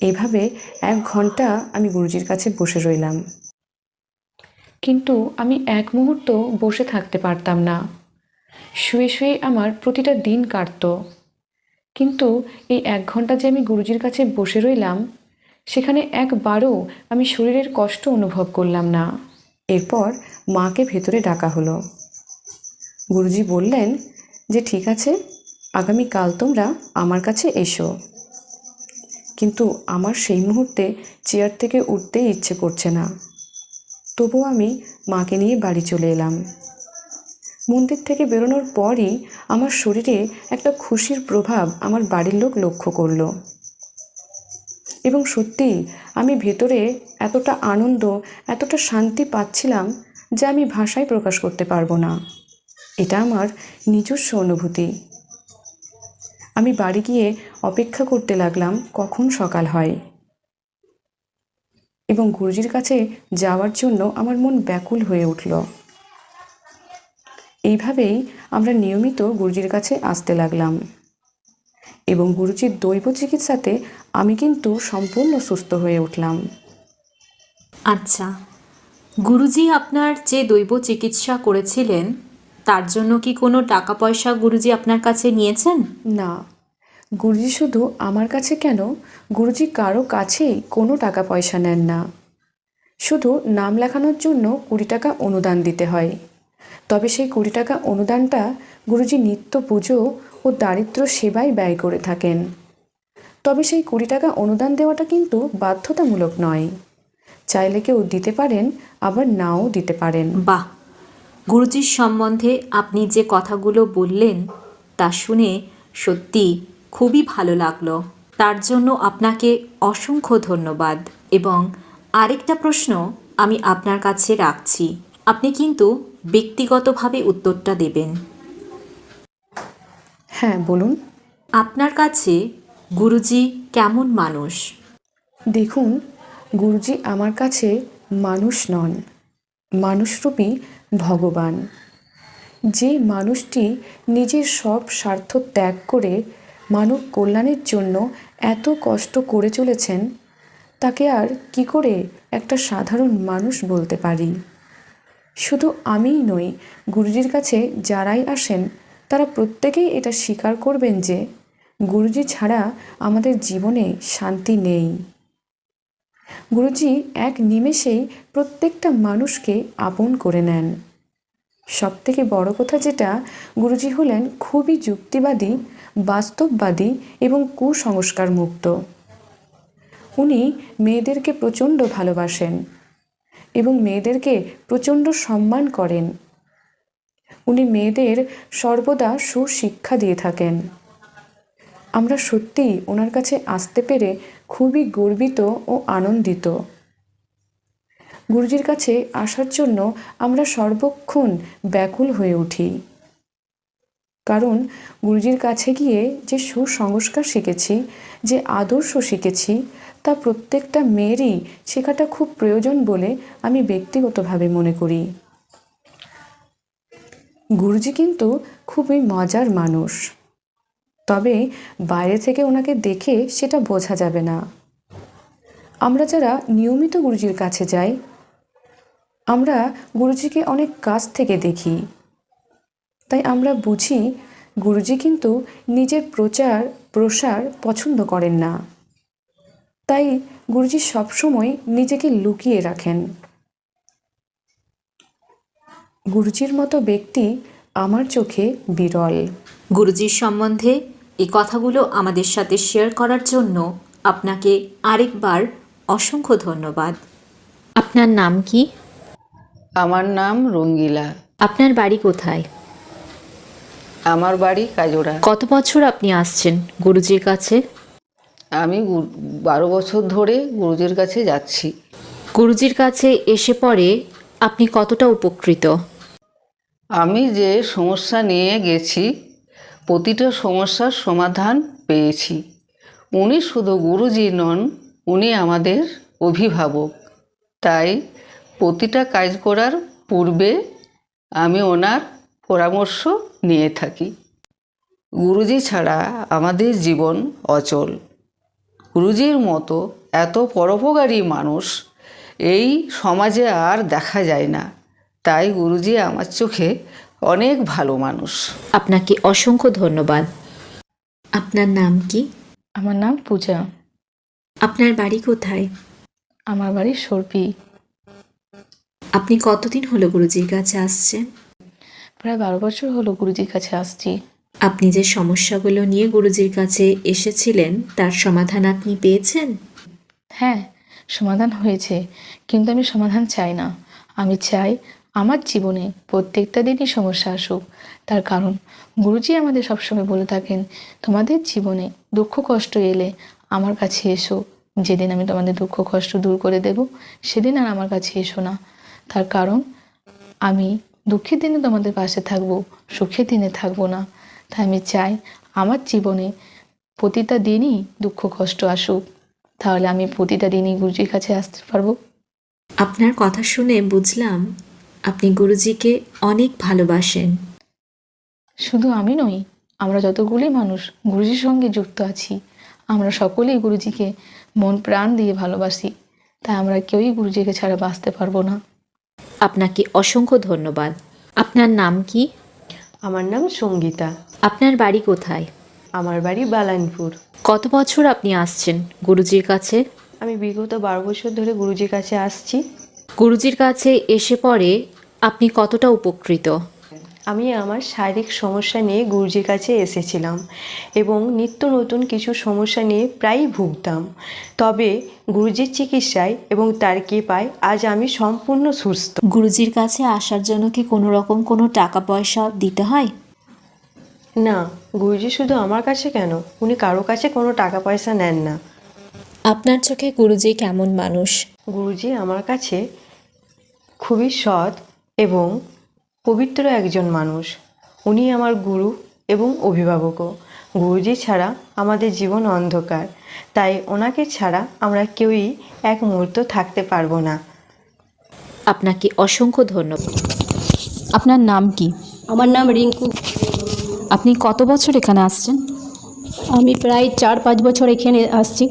এইভাবে 1 ঘন্টা আমি গুরুজির কাছে বসে রইলাম। কিন্তু আমি এক মুহূর্ত বসে থাকতে পারতাম না, শুয়ে শুয়ে আমার প্রতিটা দিন কাটতো। কিন্তু এই 1 ঘন্টা যে আমি গুরুজির কাছে বসে রইলাম, সেখানে একবারও আমি শরীরের কষ্ট অনুভব করলাম না। এরপর মাকে ভেতরে ডাকা হলো। গুরুজি বললেন যে ঠিক আছে, আগামীকাল তোমরা আমার কাছে এসো। কিন্তু আমার সেই মুহূর্তে চেয়ার থেকে উঠতেই ইচ্ছে করছে না। তবুও আমি মাকে নিয়ে বাড়ি চলে এলাম। মন্দির থেকে বেরোনোর পরই আমার শরীরে একটা খুশির প্রভাব আমার বাড়ির লোক লক্ষ্য করলো। এবং সত্যি আমি ভেতরে এতটা আনন্দ, এতটা শান্তি পাচ্ছিলাম যা আমি ভাষায় প্রকাশ করতে পারবো না। এটা আমার নিজস্ব অনুভূতি। আমি বাড়ি গিয়ে অপেক্ষা করতে লাগলাম কখন সকাল হয়, এবং গুরুজির কাছে যাওয়ার জন্য আমার মন ব্যাকুল হয়ে উঠল। এইভাবেই আমরা নিয়মিত গুরুজির কাছে আসতে লাগলাম। এবং গুরুজির দৈব চিকিৎসাতে আমি কিন্তু সম্পূর্ণ সুস্থ হয়ে উঠলাম। আচ্ছা, গুরুজি আপনার যে দৈব চিকিৎসা করেছিলেন তার জন্য কি কোনো টাকা পয়সা গুরুজি আপনার কাছে নিয়েছেন? না, গুরুজি শুধু আমার কাছে কেন, গুরুজি কারো কাছেই কোনো টাকা পয়সা নেন না। শুধু নাম লেখানোর জন্য 20 টাকা অনুদান দিতে হয়। তবে সেই 20 টাকা অনুদানটা গুরুজি নিত্য পুজো ও দারিদ্র সেবায় ব্যয় করে থাকেন। তবে সেই 20 টাকা অনুদান দেওয়াটা কিন্তু বাধ্যতামূলক নয়। চাইলে কেউ দিতে পারেন, আবার নাও দিতে পারেন। বাহ, গুরুজির সম্বন্ধে আপনি যে কথাগুলো বললেন তা শুনে সত্যি খুবই ভালো লাগলো। তার জন্য আপনাকে অসংখ্য ধন্যবাদ। এবং আরেকটা প্রশ্ন আমি আপনার কাছে রাখছি, আপনি কিন্তু ব্যক্তিগতভাবে উত্তরটা দেবেন। হ্যাঁ, বলুন। আপনার কাছে গুরুজি কেমন মানুষ? দেখুন, গুরুজি আমার কাছে মানুষ নন, মানুষরূপী ভগবান। যে মানুষটি নিজের সব স্বার্থ ত্যাগ করে মানব কল্যাণের জন্য এত কষ্ট করে চলেছেন, তাকে আর কি করে একটা সাধারণ মানুষ বলতে পারি? শুধু আমিই নই, গুরুজির কাছে যারাই আসেন তারা প্রত্যেকেই এটা স্বীকার করবেন যে গুরুজি ছাড়া আমাদের জীবনে শান্তি নেই। গুরুজি এক নিমেষেই প্রত্যেকটা মানুষকে আপন করে নেন। সবথেকে বড় কথা যেটা, গুরুজি হলেন খুবই যুক্তিবাদী, বাস্তববাদী এবং কুসংস্কার মুক্ত। উনি মেয়েদেরকে প্রচণ্ড ভালোবাসেন এবং মেয়েদেরকে প্রচণ্ড সম্মান করেন। উনি মেয়েদের সর্বদা সুশিক্ষা দিয়ে থাকেন। আমরা সত্যিই ওনার কাছে আসতে পেরে খুবই গর্বিত ও আনন্দিত। গুরুজির কাছে আসার জন্য আমরা সর্বক্ষণ ব্যাকুল হয়ে উঠি, কারণ গুরুজির কাছে গিয়ে যে সুসংস্কার শিখেছি, যে আদর্শ শিখেছি, তা প্রত্যেকটা মেয়েরই শেখাটা খুব প্রয়োজন বলে আমি ব্যক্তিগতভাবে মনে করি। গুরুজি কিন্তু খুবই মজার মানুষ, তবে বাইরে থেকে ওনাকে দেখে সেটা বোঝা যাবে না। আমরা যারা নিয়মিত গুরুজির কাছে যাই, আমরা গুরুজিকে অনেক কাছ থেকে দেখি, তাই আমরা বুঝি গুরুজি কিন্তু নিজের প্রচার প্রসার পছন্দ করেন না। তাই গুরুজি সবসময় নিজেকে লুকিয়ে রাখেন। গুরুজির মতো ব্যক্তি আমার চোখে বিরল। গুরুজির সম্বন্ধে এই কথাগুলো আমাদের সাথে শেয়ার করার জন্য আপনাকে আরেকবার অসংখ্য ধন্যবাদ। আপনার নাম কি? আমার নাম রঙ্গিলা। আপনার বাড়ি কোথায়? আমার বাড়ি কাজোড়া। কত বছর আপনি আসছেন গুরুজির কাছে? আমি 12 বছর ধরে গুরুজির কাছে যাচ্ছি। গুরুজির কাছে এসে পরে আপনি কতটা উপকৃত? আমি যে সমস্যা নিয়ে গেছি, প্রতিটা সমস্যার সমাধান পেয়েছি। উনি শুধু গুরুজি নন, উনি আমাদের অভিভাবক। তাই প্রতিটা কাজ করার পূর্বে আমি ওনার পরামর্শ নিয়ে থাকি। গুরুজি ছাড়া আমাদের জীবন অচল। গুরুজির মতো এত পরোপকারী মানুষ এই সমাজে আর দেখা যায় না। তাই গুরুজি আমার চোখে অনেক ভালো মানুষ। আপনাকে অসংখ্য ধন্যবাদ। আপনার নাম কি? আমার নাম পূজা। আপনার বাড়ি কোথায়? আমার বাড়ি সর্পি। আপনি কতদিন হলো গুরুজির কাছে আসছেন? প্রায় 12 বছর হলো গুরুজির কাছে আসছি। আপনি যে সমস্যাগুলো নিয়ে গুরুজির কাছে এসেছিলেন তার সমাধান আপনি পেয়েছেন? হ্যাঁ, সমাধান হয়েছে, কিন্তু আমি সমাধান চাই না। আমি চাই আমার জীবনে প্রত্যেকটা দিনই সমস্যা আসুক। তার কারণ গুরুজি আমাদের সবসময় বলে থাকেন, তোমাদের জীবনে দুঃখ কষ্ট এলে আমার কাছে এসো। যেদিন আমি তোমাদের দুঃখ কষ্ট দূর করে দেব, সেদিন আর আমার কাছে এসো না। তার কারণ আমি দুঃখের দিনে তোমাদের পাশে থাকবো, সুখের দিনে থাকবো না। তাই আমি চাই আমার জীবনে প্রতিটা দিনই দুঃখ কষ্ট আসুক, তাহলে আমি প্রতিটা দিনই গুরুজির কাছে আসতে পারবো। আপনার কথা শুনে বুঝলাম আপনি গুরুজিকে অনেক ভালোবাসেন। শুধু আমি নই, আমরা যতগুলি মানুষ গুরুজির সঙ্গে যুক্ত আছি, আমরা সকলেই গুরুজিকে মন প্রাণ দিয়ে ভালোবাসি, তাই আমরা কেউই গুরুজিকে ছাড়া বাঁচতে পারবো না। আপনাকে অসংখ্য ধন্যবাদ। আপনার নাম কি? আমার নাম সঙ্গীতা। আপনার বাড়ি কোথায়? আমার বাড়ি বালানপুর। কত বছর আপনি আসছেন গুরুজির কাছে? আমি বিগত 12 বছর ধরে গুরুজির কাছে আসছি। গুরুজির কাছে এসে পরে আপনি কতটা উপকৃত? আমি আমার শারীরিক সমস্যা নিয়ে গুরুজির কাছে এসেছিলাম এবং নিত্য নতুন কিছু সমস্যা নিয়ে প্রায়ই ভুগতাম। তবে গুরুজির চিকিৎসায় এবং তার কৃপায় আজ আমি সম্পূর্ণ সুস্থ। গুরুজির কাছে আসার জন্য কি কোনো রকম কোনো টাকা পয়সা দিতে হয়? না, গুরুজি শুধু আমার কাছে কেন, উনি কারো কাছে কোনো টাকা পয়সা নেন না। আপনার চোখে গুরুজি কেমন মানুষ? গুরুজি আমার কাছে খুবই সৎ এবং পবিত্র একজন মানুষ। উনি আমার গুরু এবং অভিভাবকও। গুরুজি ছাড়া আমাদের জীবন অন্ধকার, তাই ওনাকে ছাড়া আমরা কেউই এক মুহূর্ত থাকতে পারবো না। আপনাকে অসংখ্য ধন্যবাদ। আপনার নাম কি? আমার নাম রিঙ্কু। আপনি কত বছর এখানে আসছেন? আমি প্রায় 4-5 বছর এখানে আসছি।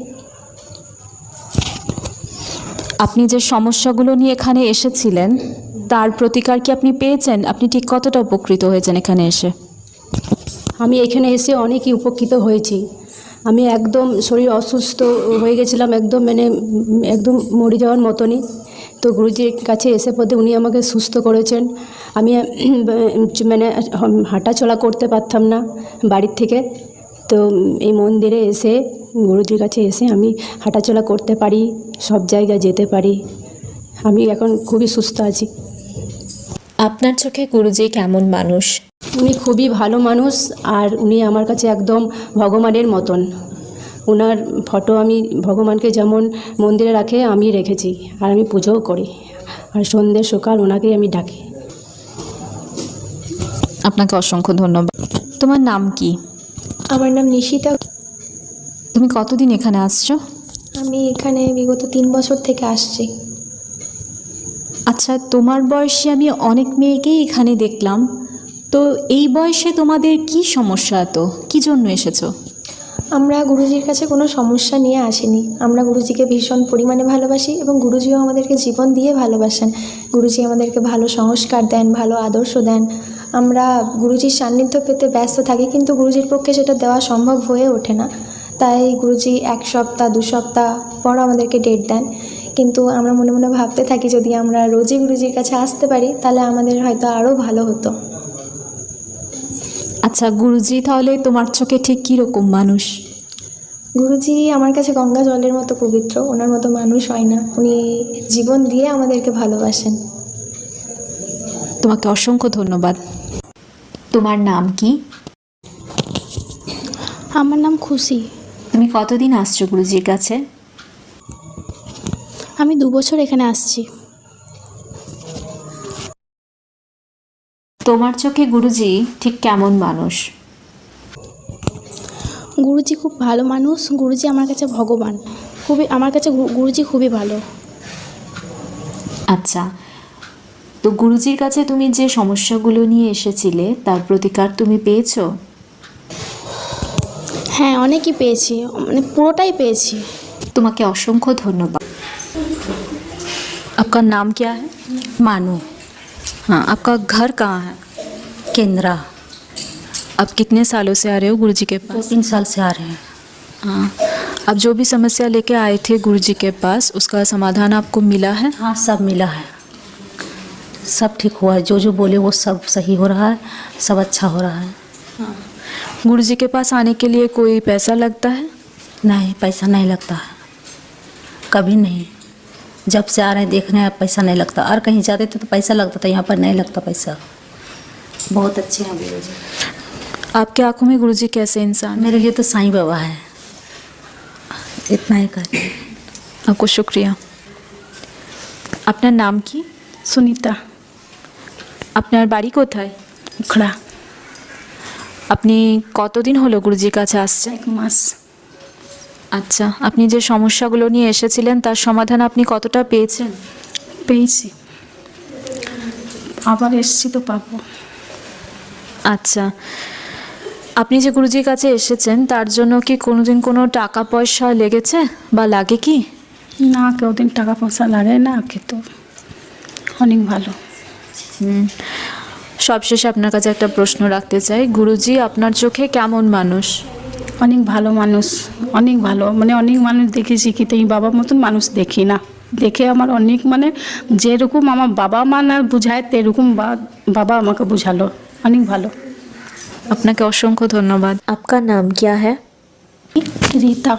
আপনি যে সমস্যাগুলো নিয়ে এখানে এসেছিলেন তার প্রতিকার কি আপনি পেয়েছেন? আপনি ঠিক কতটা উপকৃত হয়েছেন এখানে এসে? আমি এখানে এসে অনেকই উপকৃত হয়েছি। আমি একদম শরীর অসুস্থ হয়ে গেছিলাম, একদম মরে যাওয়ার মতনই। তো গুরুজির কাছে এসে পথে উনি আমাকে সুস্থ করেছেন। আমি হাঁটাচলা করতে পারতাম না বাড়ির থেকে, তো এই মন্দিরে এসে গুরুজির কাছে এসে আমি হাঁটাচলা করতে পারি, সব জায়গায় যেতে পারি। আমি এখন খুবই সুস্থ আছি। আপনার চোখে গুরুজি কেমন মানুষ? উনি খুবই ভালো মানুষ, আর উনি আমার কাছে একদম ভগবানের মতন। ওনার ফটো আমি ভগবানকে যেমন মন্দিরে রাখে আমি রেখেছি, আর আমি পুজোও করি, আর সন্ধ্যে সকাল ওনাকেই আমি ডাকি। আপনাকে অসংখ্য ধন্যবাদ। তোমার নাম কি? আমার নাম নিশিতা। তুমি কতদিন এখানে আসছো? আমি এখানে বিগত 3 বছর থেকে আসছি। আচ্ছা, তোমার বয়সে আমি অনেক মেয়েকেই এখানে দেখলাম, তো এই বয়সে তোমাদের কি সমস্যা, তো কী জন্য এসেছো? আমরা গুরুজির কাছে কোনো সমস্যা নিয়ে আসিনি। আমরা গুরুজিকে ভীষণ পরিমাণে ভালোবাসি এবং গুরুজিও আমাদেরকে জীবন দিয়ে ভালোবাসেন। গুরুজি আমাদেরকে ভালো সংস্কার দেন, ভালো আদর্শ দেন। আমরা গুরুজির সান্নিধ্য পেতে ব্যস্ত থাকি, কিন্তু গুরুজির পক্ষে সেটা দেওয়া সম্ভব হয়ে ওঠে না। তাই গুরুজি 1 সপ্তাহ 2 সপ্তাহ পর আমাদেরকে ডেট দেন, কিন্তু আমরা মনে মনে ভাবতে থাকি যদি আমরা রোজই গুরুজির কাছে আসতে পারি তাহলে আমাদের হয়তো আরও ভালো হতো। আচ্ছা, গুরুজি তাহলে তোমার চোখে ঠিক কীরকম মানুষ? গুরুজি আমার কাছে গঙ্গা জলের মতো পবিত্র। ওনার মতো মানুষ হয় না। উনি জীবন দিয়ে আমাদেরকে ভালোবাসেন। তোমাকে অসংখ্য ধন্যবাদ। তোমার নাম কি? আমার নাম খুশি। তুমি কতদিন আসছো গুরুজির কাছে? আমি 2 বছর এখানে আসছি। তোমার চোখে গুরুজি ঠিক কেমন মানুষ? গুরুজি খুব ভালো মানুষ। গুরুজি আমার কাছে ভগবান। আমার কাছে গুরুজি খুবই ভালো। আচ্ছা, তো গুরুজির কাছে তুমি যে সমস্যাগুলো নিয়ে এসেছিলে তার প্রতিকার তুমি পেয়েছো? হ্যাঁ, অনেকই পেয়েছি, পুরোটাই পেয়েছি। তোমাকে অসংখ্য ধন্যবাদ। आपका नाम क्या है? मानू। हाँ, आपका घर कहाँ है? केंद्रा। आप कितने सालों से आ रहे हो गुरुजी के पास? 2-3 साल से आ रहे हैं। हाँ, आप जो भी समस्या लेके आए थे गुरुजी के पास उसका समाधान आपको मिला है? हाँ, सब मिला है, सब ठीक हुआ है। जो जो बोले वो सब सही हो रहा है, सब अच्छा हो रहा है। हाँ। गुरुजी के पास आने के लिए कोई पैसा लगता है? नहीं, पैसा नहीं लगता है, कभी नहीं। जब से आ रहे हैं देखने हैं पैसा नहीं लगता। और कहीं जाते थे तो पैसा लगता था, यहाँ पर नहीं लगता पैसा। बहुत अच्छे हैं गुरुजी। आपके आंखों में गुरुजी कैसे इंसान? मेरे लिए तो साईं बाबा है, इतना ही कहते हैं। आपको शुक्रिया। আপনার নাম কি? সুনিতা। আপনার বাড়ি কোথায়? উখড়া। আপনি কতদিন হলো গুরুজির কাছে আসছেন? 1 মাস। আচ্ছা, আপনি যে সমস্যাগুলো নিয়ে এসেছিলেন তার সমাধান আপনি কতটা পেয়েছেন? পেয়েছি, আবার এসছি তো পাবো। আচ্ছা, আপনি যে গুরুজির কাছে এসেছেন তার জন্য কি কোনোদিন কোনো টাকা পয়সা লেগেছে বা লাগে কি? না, কোনোদিন টাকা পয়সা লাগে না, কিন্তু অনেক ভালো। সবশেষে আপনার কাছে একটা প্রশ্ন রাখতে চাই, গুরুজি আপনার চোখে কেমন মানুষ? অনেক ভালো মানুষ, অনেক ভালো, মানে অনেক মানুষ দেখেছি, কিন্তু এই বাবার মতন মানুষ দেখি না। দেখে আমার অনেক, মানে যেরকম আমার বাবা মা না বুঝায় তেরকম বাবা আমাকে বুঝালো, অনেক ভালো। আপনাকে অসংখ্য ধন্যবাদ। आपका नाम क्या है? रीता।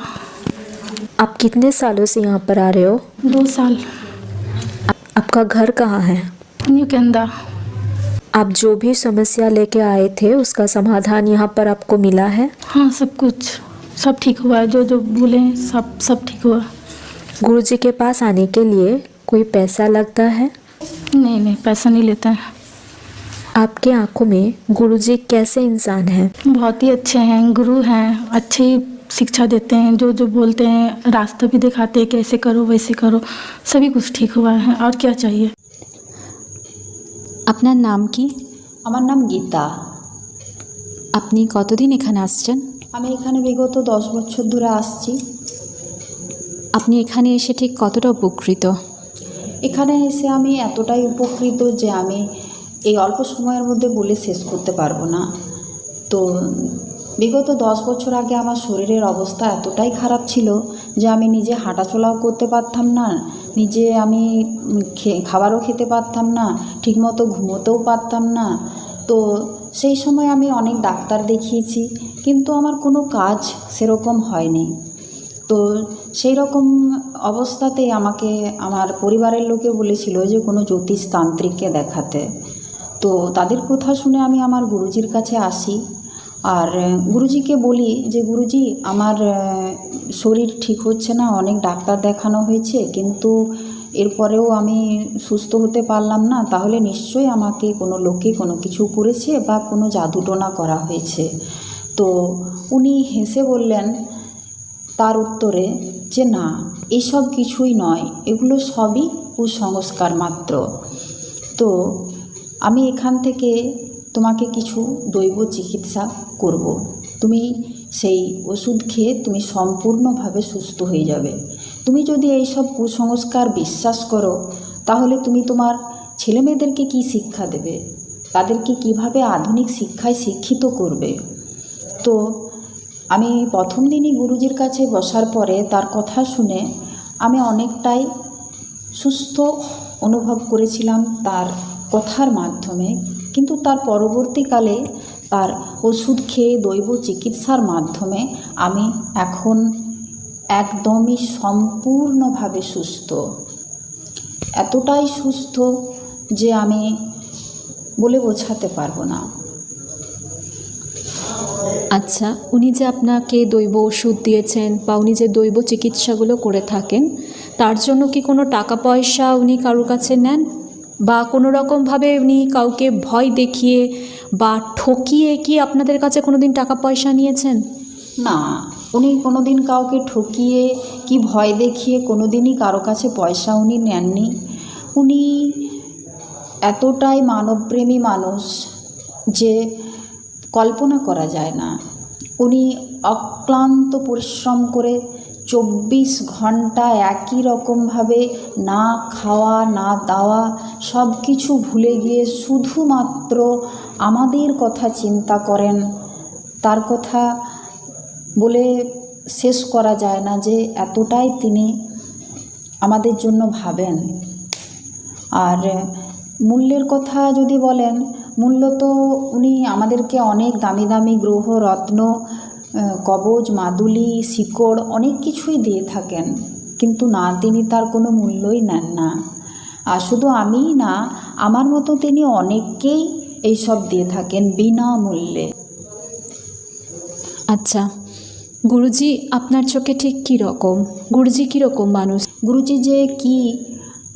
आप कितने सालों से यहाँ पर आ रहे हो? 2 साल। आपका घर कहाँ है? न्यू केंदा। आप जो भी समस्या लेके आए थे उसका समाधान यहाँ पर आपको मिला है? हाँ, सब कुछ, सब ठीक हुआ है, जो जो बोले सब ठीक हुआ। गुरुजी के पास आने के लिए कोई पैसा लगता है? नहीं, पैसा नहीं लेता है। आपके आंखों में गुरुजी कैसे इंसान हैं? बहुत ही अच्छे हैं, गुरु हैं, अच्छी शिक्षा देते हैं, जो जो बोलते हैं रास्ता भी दिखाते हैं, कैसे करो वैसे करो, सभी कुछ ठीक हुआ है, और क्या चाहिए। আপনার নাম কি? আমার নাম গীতা। আপনি কতদিন এখানে আসছেন? আমি এখানে বিগত 10 বছর ধরে আসছি। আপনি এখানে এসে ঠিক কতটা উপকৃত? এখানে এসে আমি এতটাই উপকৃত যে আমি এই অল্প সময়ের মধ্যে বলে শেষ করতে পারবো না। তো বিগত 10 বছর আগে আমার শরীরের অবস্থা এতটাই খারাপ ছিল যে আমি নিজে হাঁটাচলাও করতে পারতাম না, নিজে আমি খাবারও খেতে পারতাম না, ঠিকমতো ঘুমোতেও পারতাম না। তো সেই সময় আমি অনেক ডাক্তার দেখিয়েছি, কিন্তু আমার কোনো কাজ সেরকম হয়নি। তো সেই রকম অবস্থাতেই আমাকে আমার পরিবারের লোকে বলেছিল যে কোনো জ্যোতিষতান্ত্রিককে দেখাতে। তো তাদের কথা শুনে আমি আমার গুরুজির কাছে আসি, আর গুরুজিকে বলি যে গুরুজি, আমার শরীর ঠিক হচ্ছে না, অনেক ডাক্তার দেখানো হয়েছে, কিন্তু এরপরেও আমি সুস্থ হতে পারলাম না, তাহলে নিশ্চয়ই আমাকে কোনো লোকে কোনো কিছু করেছে বা কোনো জাদুটোনা করা হয়েছে। তো উনি হেসে বললেন তার উত্তরে যে না, এসব কিছুই নয়, এগুলো সবই কুসংস্কার মাত্র। তো আমি এখান থেকে তোমাকে কিছু দৈব চিকিৎসা করব, তুমি সেই ওষুধ খেয়ে তুমি সম্পূর্ণভাবে সুস্থ হয়ে যাবে। তুমি যদি এইসব কুসংস্কার বিশ্বাস করো তাহলে তুমি তোমার ছেলেমেয়েদেরকে কি শিক্ষা দেবে, তাদেরকে কিভাবে আধুনিক শিক্ষায় শিক্ষিত করবে। তো আমি প্রথম দিনই গুরুজির কাছে বসার পরে তার কথা শুনে আমি অনেকটাই সুস্থ অনুভব করেছিলাম তার কথার মাধ্যমে, কিন্তু তার পরবর্তীকালে তার ওষুধ খেয়ে দৈব চিকিৎসার মাধ্যমে আমি এখন একদমই সম্পূর্ণভাবে সুস্থ, এতটাই সুস্থ যে আমি বলে বোঝাতে পারবো না। আচ্ছা, উনি যে আপনাকে দৈব ওষুধ দিয়েছেন বা উনি যে দৈব চিকিৎসাগুলো করে থাকেন, তার জন্য কি কোনো টাকা পয়সা উনি কারোর কাছে নেন, বা কোনো রকমভাবে উনি কাউকে ভয় দেখিয়ে বা ঠকিয়ে কি আপনাদের কাছে কোনো দিন টাকা পয়সা নিয়েছেন? না, উনি কোনো দিন কাউকে ঠকিয়ে কি ভয় দেখিয়ে কোনো দিনই কারো কাছে পয়সা উনি নেননি। উনি এতটাই মানবপ্রেমী মানুষ যে কল্পনা করা যায় না। উনি অক্লান্ত পরিশ্রম করে 24 ঘন্টা একই রকমভাবে না খাওয়া না দাওয়া সব কিছু ভুলে গিয়ে শুধুমাত্র আমাদের কথা চিন্তা করেন। তার কথা বলে শেষ করা যায় না যে এতটাই তিনি আমাদের জন্য ভাবেন। আর মূল্যের কথা যদি বলেন, মূল্য তো উনি আমাদেরকে অনেক দামি দামি গ্রহ রত্ন, কবচ, মাদুলি, শিকড় অনেক কিছুই দিয়ে থাকেন, কিন্তু না, তিনি তার কোনো মূল্যই নেন না। আর শুধু আমিই না, আমার মতো তিনি অনেককেই এইসব দিয়ে থাকেন বিনামূল্যে। আচ্ছা, গুরুজি আপনার চোখে ঠিক কী রকম? গুরুজি কীরকম মানুষ? গুরুজি যে কি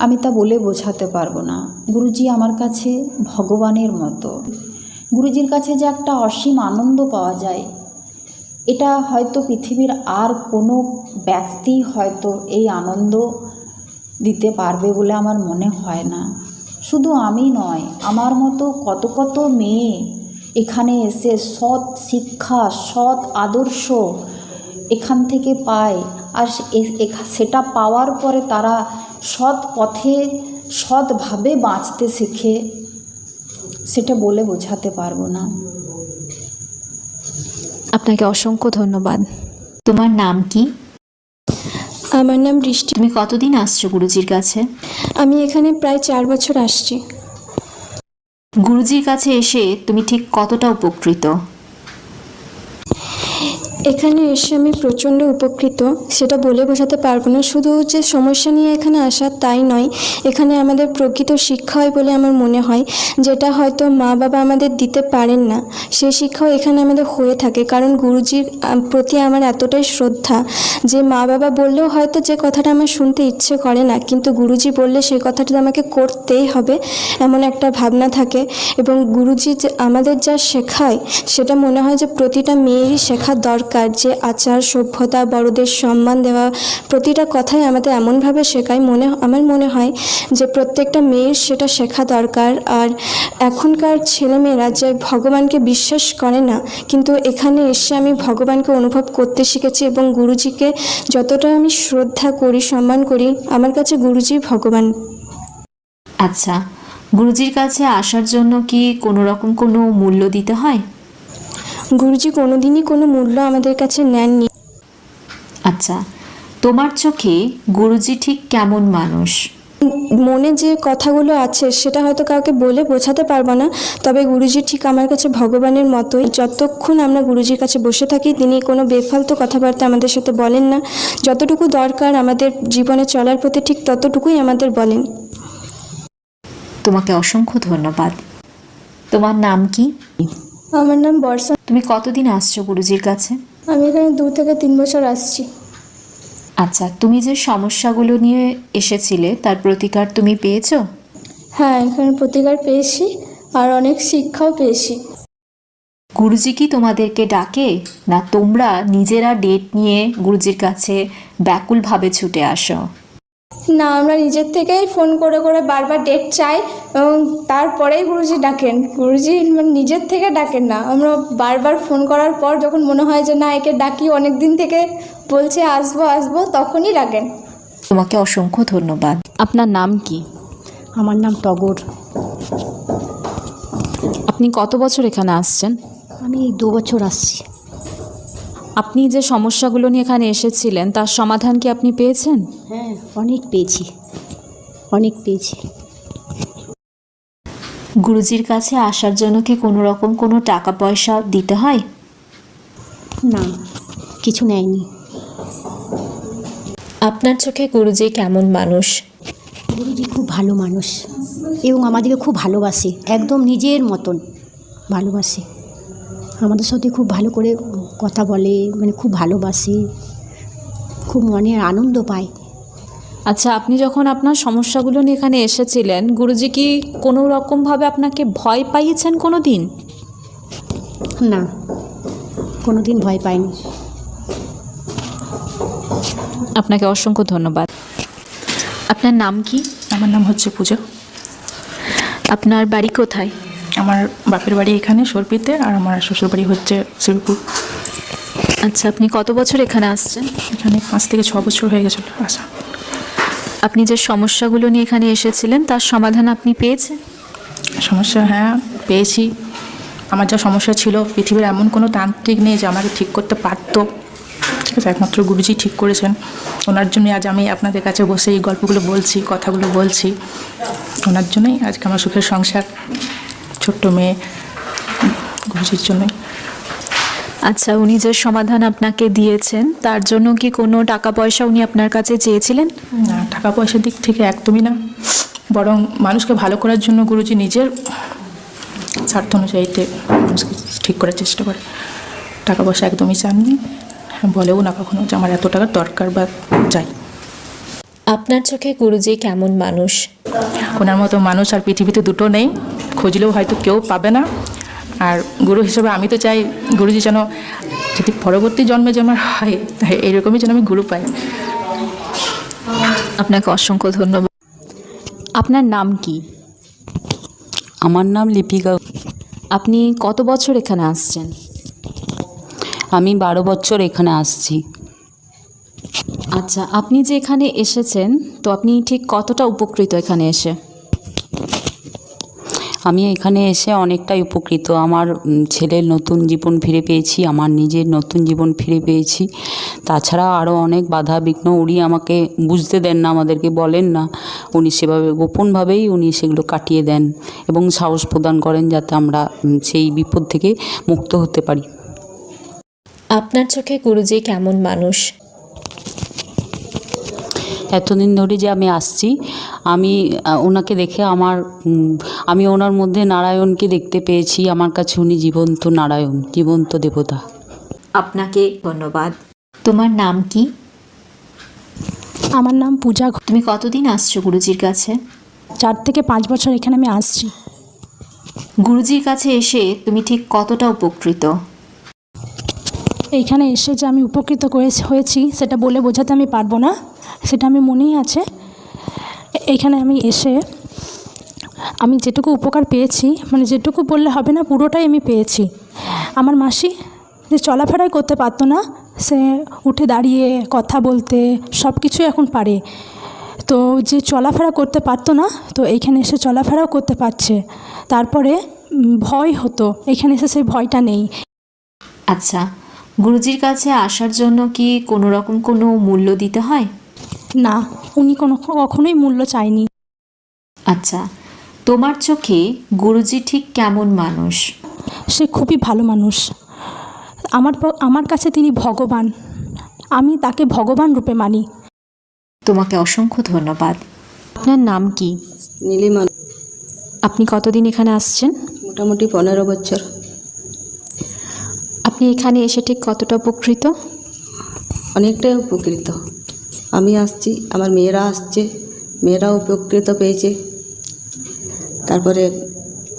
আমি তা বলে বোঝাতে পারবো না। গুরুজি আমার কাছে ভগবানের মতো। গুরুজির কাছে যে একটা অসীম আনন্দ পাওয়া যায়, এটা হয়তো পৃথিবীর আর কোনো ব্যক্তি হয়তো এই আনন্দ দিতে পারবে বলে আমার মনে হয় না। শুধু আমি নয়, আমার মতো কত কত মেয়ে এখানে এসে সৎ শিক্ষা, সৎ আদর্শ এখান থেকে পায়। আর সেটা পাওয়ার পরে তারা সৎ পথে সৎভাবে বাঁচতে শেখে, সেটা বলে বোঝাতে পারবো না। আপনাকে অসংখ্য ধন্যবাদ। তোমার নাম কি? আমার নাম বৃষ্টি। তুমি কতদিন আসছো গুরুজির কাছে? আমি এখানে প্রায় 4 বছর আসছি। গুরুজির কাছে এসে তুমি ঠিক কতটা উপকৃত? এখানে এসে আমি প্রচণ্ড উপকৃত, সেটা বলে বোঝাতে পারবো না। শুধু যে সমস্যা নিয়ে এখানে আসা তাই নয়, এখানে আমাদের প্রকৃত শিক্ষা হয় বলে আমার মনে হয়, যেটা হয়তো মা বাবা আমাদের দিতে পারেন না, সেই শিক্ষাও এখানে আমাদের হয়ে থাকে। কারণ গুরুজির প্রতি আমার এতটাই শ্রদ্ধা যে মা বাবা বললেও হয়তো যে কথাটা আমার শুনতে ইচ্ছে করে না, কিন্তু গুরুজি বললে সেই কথাটা আমাকে করতেই হবে, এমন একটা ভাবনা থাকে। এবং গুরুজি যে আমাদের যা শেখায় সেটা মনে হয় যে প্রতিটা মেয়েরই শেখা দরকার, যে আচার সভ্যতা, বড়দের সম্মান দেওয়া, প্রতিটা কথাই আমাদের এমনভাবে শেখায়, আমার মনে হয় যে প্রত্যেকটা মেয়ের সেটা শেখা দরকার। আর এখনকার ছেলেমেয়েরা যে ভগবানকে বিশ্বাস করে না, কিন্তু এখানে এসে আমি ভগবানকে অনুভব করতে শিখেছি এবং গুরুজিকে যতটা আমি শ্রদ্ধা করি, সম্মান করি, আমার কাছে গুরুজি ভগবান। আচ্ছা, গুরুজির কাছে আসার জন্য কি কোনো রকম কোনো মূল্য দিতে হয়? গুরুজি কোনোদিনই কোনো মূল্য আমাদের কাছে নেননি। আচ্ছা, তোমার চোখে গুরুজি ঠিক কেমন মানুষ? মনে যে কথাগুলো আছে সেটা হয়তো কাউকে বলে বোঝাতে পারবো না, তবে গুরুজি ঠিক আমার কাছে ভগবানের মতোই। যতক্ষণ আমরা গুরুজির কাছে বসে থাকি তিনি কোনো বেফালতু কথাবার্তা আমাদের সাথে বলেন না, যতটুকু দরকার আমাদের জীবনে চলার পথে ঠিক ততটুকুই আমাদের বলেন। তোমাকে অসংখ্য ধন্যবাদ। তোমার নাম কি? আমার নাম বর্ষা। তুমি কতদিন আসছো গুরুজির কাছে? আমি এখানে 2 থেকে 3 বছর আসছি। আচ্ছা, তুমি যে সমস্যাগুলো নিয়ে এসেছিলে তার প্রতিকার তুমি পেয়েছো? হ্যাঁ, এখানে প্রতিকার পেয়েছি আর অনেক শিক্ষাও পেয়েছি। গুরুজি কি তোমাদেরকে ডাকে, না তোমরা নিজেরা ডেট নিয়ে গুরুজির কাছে ব্যাকুলভাবে ছুটে আসো? না, আমরা নিজের থেকেই ফোন করে করে বারবার ডেট চাই এবং তারপরেই গুরুজি ডাকেন। গুরুজি মানে নিজের থেকে ডাকেন না, আমরা বারবার ফোন করার পর যখন মনে হয় যে না একে ডাকি, অনেক দিন থেকে বলছে আসবো আসবো, তখনই ডাকেন। তোমাকে অসংখ্য ধন্যবাদ। আপনার নাম কি? আমার নাম টগর। আপনি কত বছর এখানে আসছেন? আমি 2 বছর আসছি। আপনি যে সমস্যাগুলো নিয়ে এখানে এসেছিলেন তার সমাধান কি আপনি পেয়েছেন? হ্যাঁ, অনেক পেয়েছি, অনেক পেয়েছি। গুরুজির কাছে আসার জন্য কি কোনো রকম কোনো টাকা পয়সা দিতে হয়? না, কিছু নেয়নি। আপনার চোখে গুরুজি কেমন মানুষ? গুরুজি খুব ভালো মানুষ এবং আমাদেরকে খুব ভালোবাসে, একদম নিজের মতন ভালোবাসে। আমাদের সাথে খুব ভালো করে কথা বলে, মানে খুব ভালোবাসে, খুব মনে আনন্দ পায়। আচ্ছা, আপনি যখন আপনার সমস্যাগুলো নিয়ে এখানে এসেছিলেন গুরুজি কি কোনো রকমভাবে আপনাকে ভয় পাইয়েছেন কোনো দিন? না, কোনো দিন ভয় পাইনি। আপনাকে অসংখ্য ধন্যবাদ। আপনার নাম কি? আমার নাম হচ্ছে পূজা। আপনার বাড়ি কোথায়? আমার বাপের বাড়ি এখানে সরপিতে, আর আমার শ্বশুর বাড়ি হচ্ছে শ্রীপুর। আচ্ছা, আপনি কত বছর এখানে আসছেন? এখানে 5 থেকে 6 বছর হয়ে গেছিল আসা। আপনি যে সমস্যাগুলো নিয়ে এখানে এসেছিলেন তার সমাধান আপনি পেয়েছেন? সমস্যা হ্যাঁ পেয়েছি। আমার যা সমস্যা ছিল, পৃথিবীর এমন কোনো তান্ত্রিক নেই যে আমাকে ঠিক করতে পারতো, ঠিক আছে, একমাত্র গুরুজি ঠিক করেছেন। ওনার জন্যই আজ আমি আপনাদের কাছে বসে এই গল্পগুলো বলছি, কথাগুলো বলছি। ওনার জন্যই আজকে আমার সুখের সংসার, ছোট্ট মেয়ে, গুরুজির জন্যই। আচ্ছা, উনি যে সমাধান আপনাকে দিয়েছেন তার জন্য কি কোনো টাকা পয়সা উনি আপনার কাছে চেয়েছিলেন? না, টাকা পয়সার দিক থেকে একদমই না, বরং মানুষকে ভালো করার জন্য গুরুজি নিজের স্বার্থ অনুযায়ীতে মানুষকে ঠিক করার চেষ্টা করে। টাকা পয়সা একদমই চাননি, বলেও না কখনো যে আমার এত টাকার দরকার বা চাই। আপনার চোখে গুরুজি কেমন মানুষ? ওনার মতো মানুষ আর পৃথিবীতে দুটো নেই, খুঁজলেও হয়তো কেউ পাবে না। আর গুরু হিসেবে আমি তো চাই গুরুজি যেন, যদি পরবর্তী জন্মে যেন আমার হয়, এইরকমই যেন আমি গুরু পাই। আপনাকে অসংখ্য ধন্যবাদ। আপনার নাম কি? আমার নাম লিপিকা। আপনি কত বছর এখানে আসছেন? আমি 12 বছর এখানে আসছি। আচ্ছা, আপনি যে এখানে এসেছেন তো আপনি ঠিক কতটা উপকৃত এখানে এসে? আমি এখানে এসে অনেকটাই উপকৃত। আমার ছেলের নতুন জীবন ফিরে পেয়েছি, আমার নিজের নতুন জীবন ফিরে পেয়েছি। তাছাড়া আরও অনেক বাধা বিঘ্ন উনি আমাকে বুঝতে দেন না, আমাদেরকে বলেন না, উনি সেভাবে গোপনভাবেই উনি সেগুলো কাটিয়ে দেন এবং সাহস প্রদান করেন যাতে আমরা সেই বিপদ থেকে মুক্ত হতে পারি। আপনার চোখে গুরুজি কেমন মানুষ? এতদিন ধরে যে আমি আসছি, আমি ওনাকে দেখে আমি ওনার মধ্যে নারায়ণকে দেখতে পেয়েছি। আমার কাছে উনি জীবন্ত নারায়ণ, জীবন্ত দেবতা। আপনাকে ধন্যবাদ। তোমার নাম কি? আমার নাম পূজা। তুমি কতদিন আসছো গুরুজির কাছে? 4 থেকে 5 বছর এখানে আমি আসছি। গুরুজির কাছে এসে তুমি ঠিক কতটা উপকৃত? এইখানে এসে যে আমি উপকৃত হয়েছি সেটা বলে বোঝাতে আমি পারবো না, সেটা আমি মনেই আছে। এইখানে আমি এসে আমি যেটুকু উপকার পেয়েছি, মানে যেটুকু বললে হবে না, পুরোটাই আমি পেয়েছি। আমার মাসি যে চলাফেরাই করতে পারতো না, সে উঠে দাঁড়িয়ে কথা বলতে সব কিছুই এখন পারে। তো যে চলাফেরা করতে পারতো না, তো এইখানে এসে চলাফেরাও করতে পারছে। তারপরে ভয় হতো, এখানে এসে সেই ভয়টা নেই। আচ্ছা, গুরুজির কাছে আসার জন্য কি কোনো রকম কোনো মূল্য দিতে হয়? না, উনি কখনোই মূল্য চায়নি। আচ্ছা, তোমার চোখে গুরুজি ঠিক কেমন মানুষ? সে খুবই ভালো মানুষ। আমার কাছে তিনি ভগবান, আমি তাকে ভগবান রূপে মানি। তোমাকে অসংখ্য ধন্যবাদ। আপনার নাম কি? নীলিমা। আপনি কতদিন এখানে আসছেন? মোটামুটি 15 বছর। আপনি এখানে এসে ঠিক কতটা উপকৃত? অনেকটাই উপকৃত। আমি আসছি, আমার মেয়েরা আসছে, মেয়েরাও উপকৃত পেয়েছে। তারপরে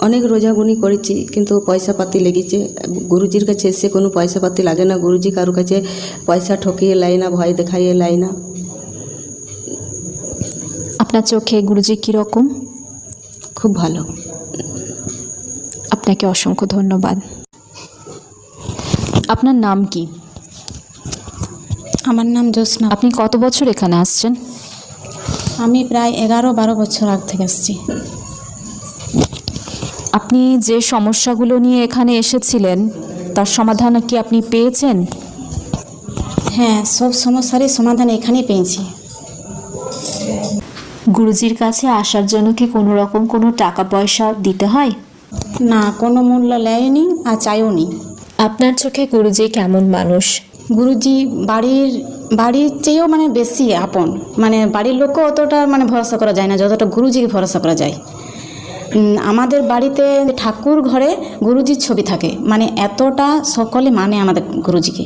অনেক রোজাগুনি করেছি, কিন্তু পয়সা পাতি লেগেছে। গুরুজির কাছে এসে কোনো পয়সা পাতি লাগে না। গুরুজি কারো কাছে পয়সা ঠকিয়ে লাই না, ভয় দেখাইয়ে লাই না। আপনার চোখে গুরুজি কীরকম? খুব ভালো। আপনাকে অসংখ্য ধন্যবাদ। আপনার নাম কি? আমার নাম জ্যোৎস্না। আপনি কত বছর এখানে আসছেন? আমি প্রায় 11-12 বছর আগ থেকে আসছি। আপনি যে সমস্যাগুলো নিয়ে এখানে এসেছিলেন তার সমাধান কি আপনি পেয়েছেন? হ্যাঁ, সব সমস্যারই সমাধান এখানেই পেয়েছি। গুরুজির কাছে আসার জন্য কি কোনো রকম কোনো টাকা পয়সা দিতে হয়? না, কোনো মূল্য নেয়নি আর চাইও নি। আপনার চোখে গুরুজি কেমন মানুষ? গুরুজি বাড়ির চেয়েও মানে বেশি আপন। মানে বাড়ির লোকও অতটা মানে ভরসা করা যায় না যতটা গুরুজিকে ভরসা করা যায়। আমাদের বাড়িতে ঠাকুর ঘরে গুরুজির ছবি থাকে, মানে এতটা সকলে মানে আমাদের গুরুজিকে।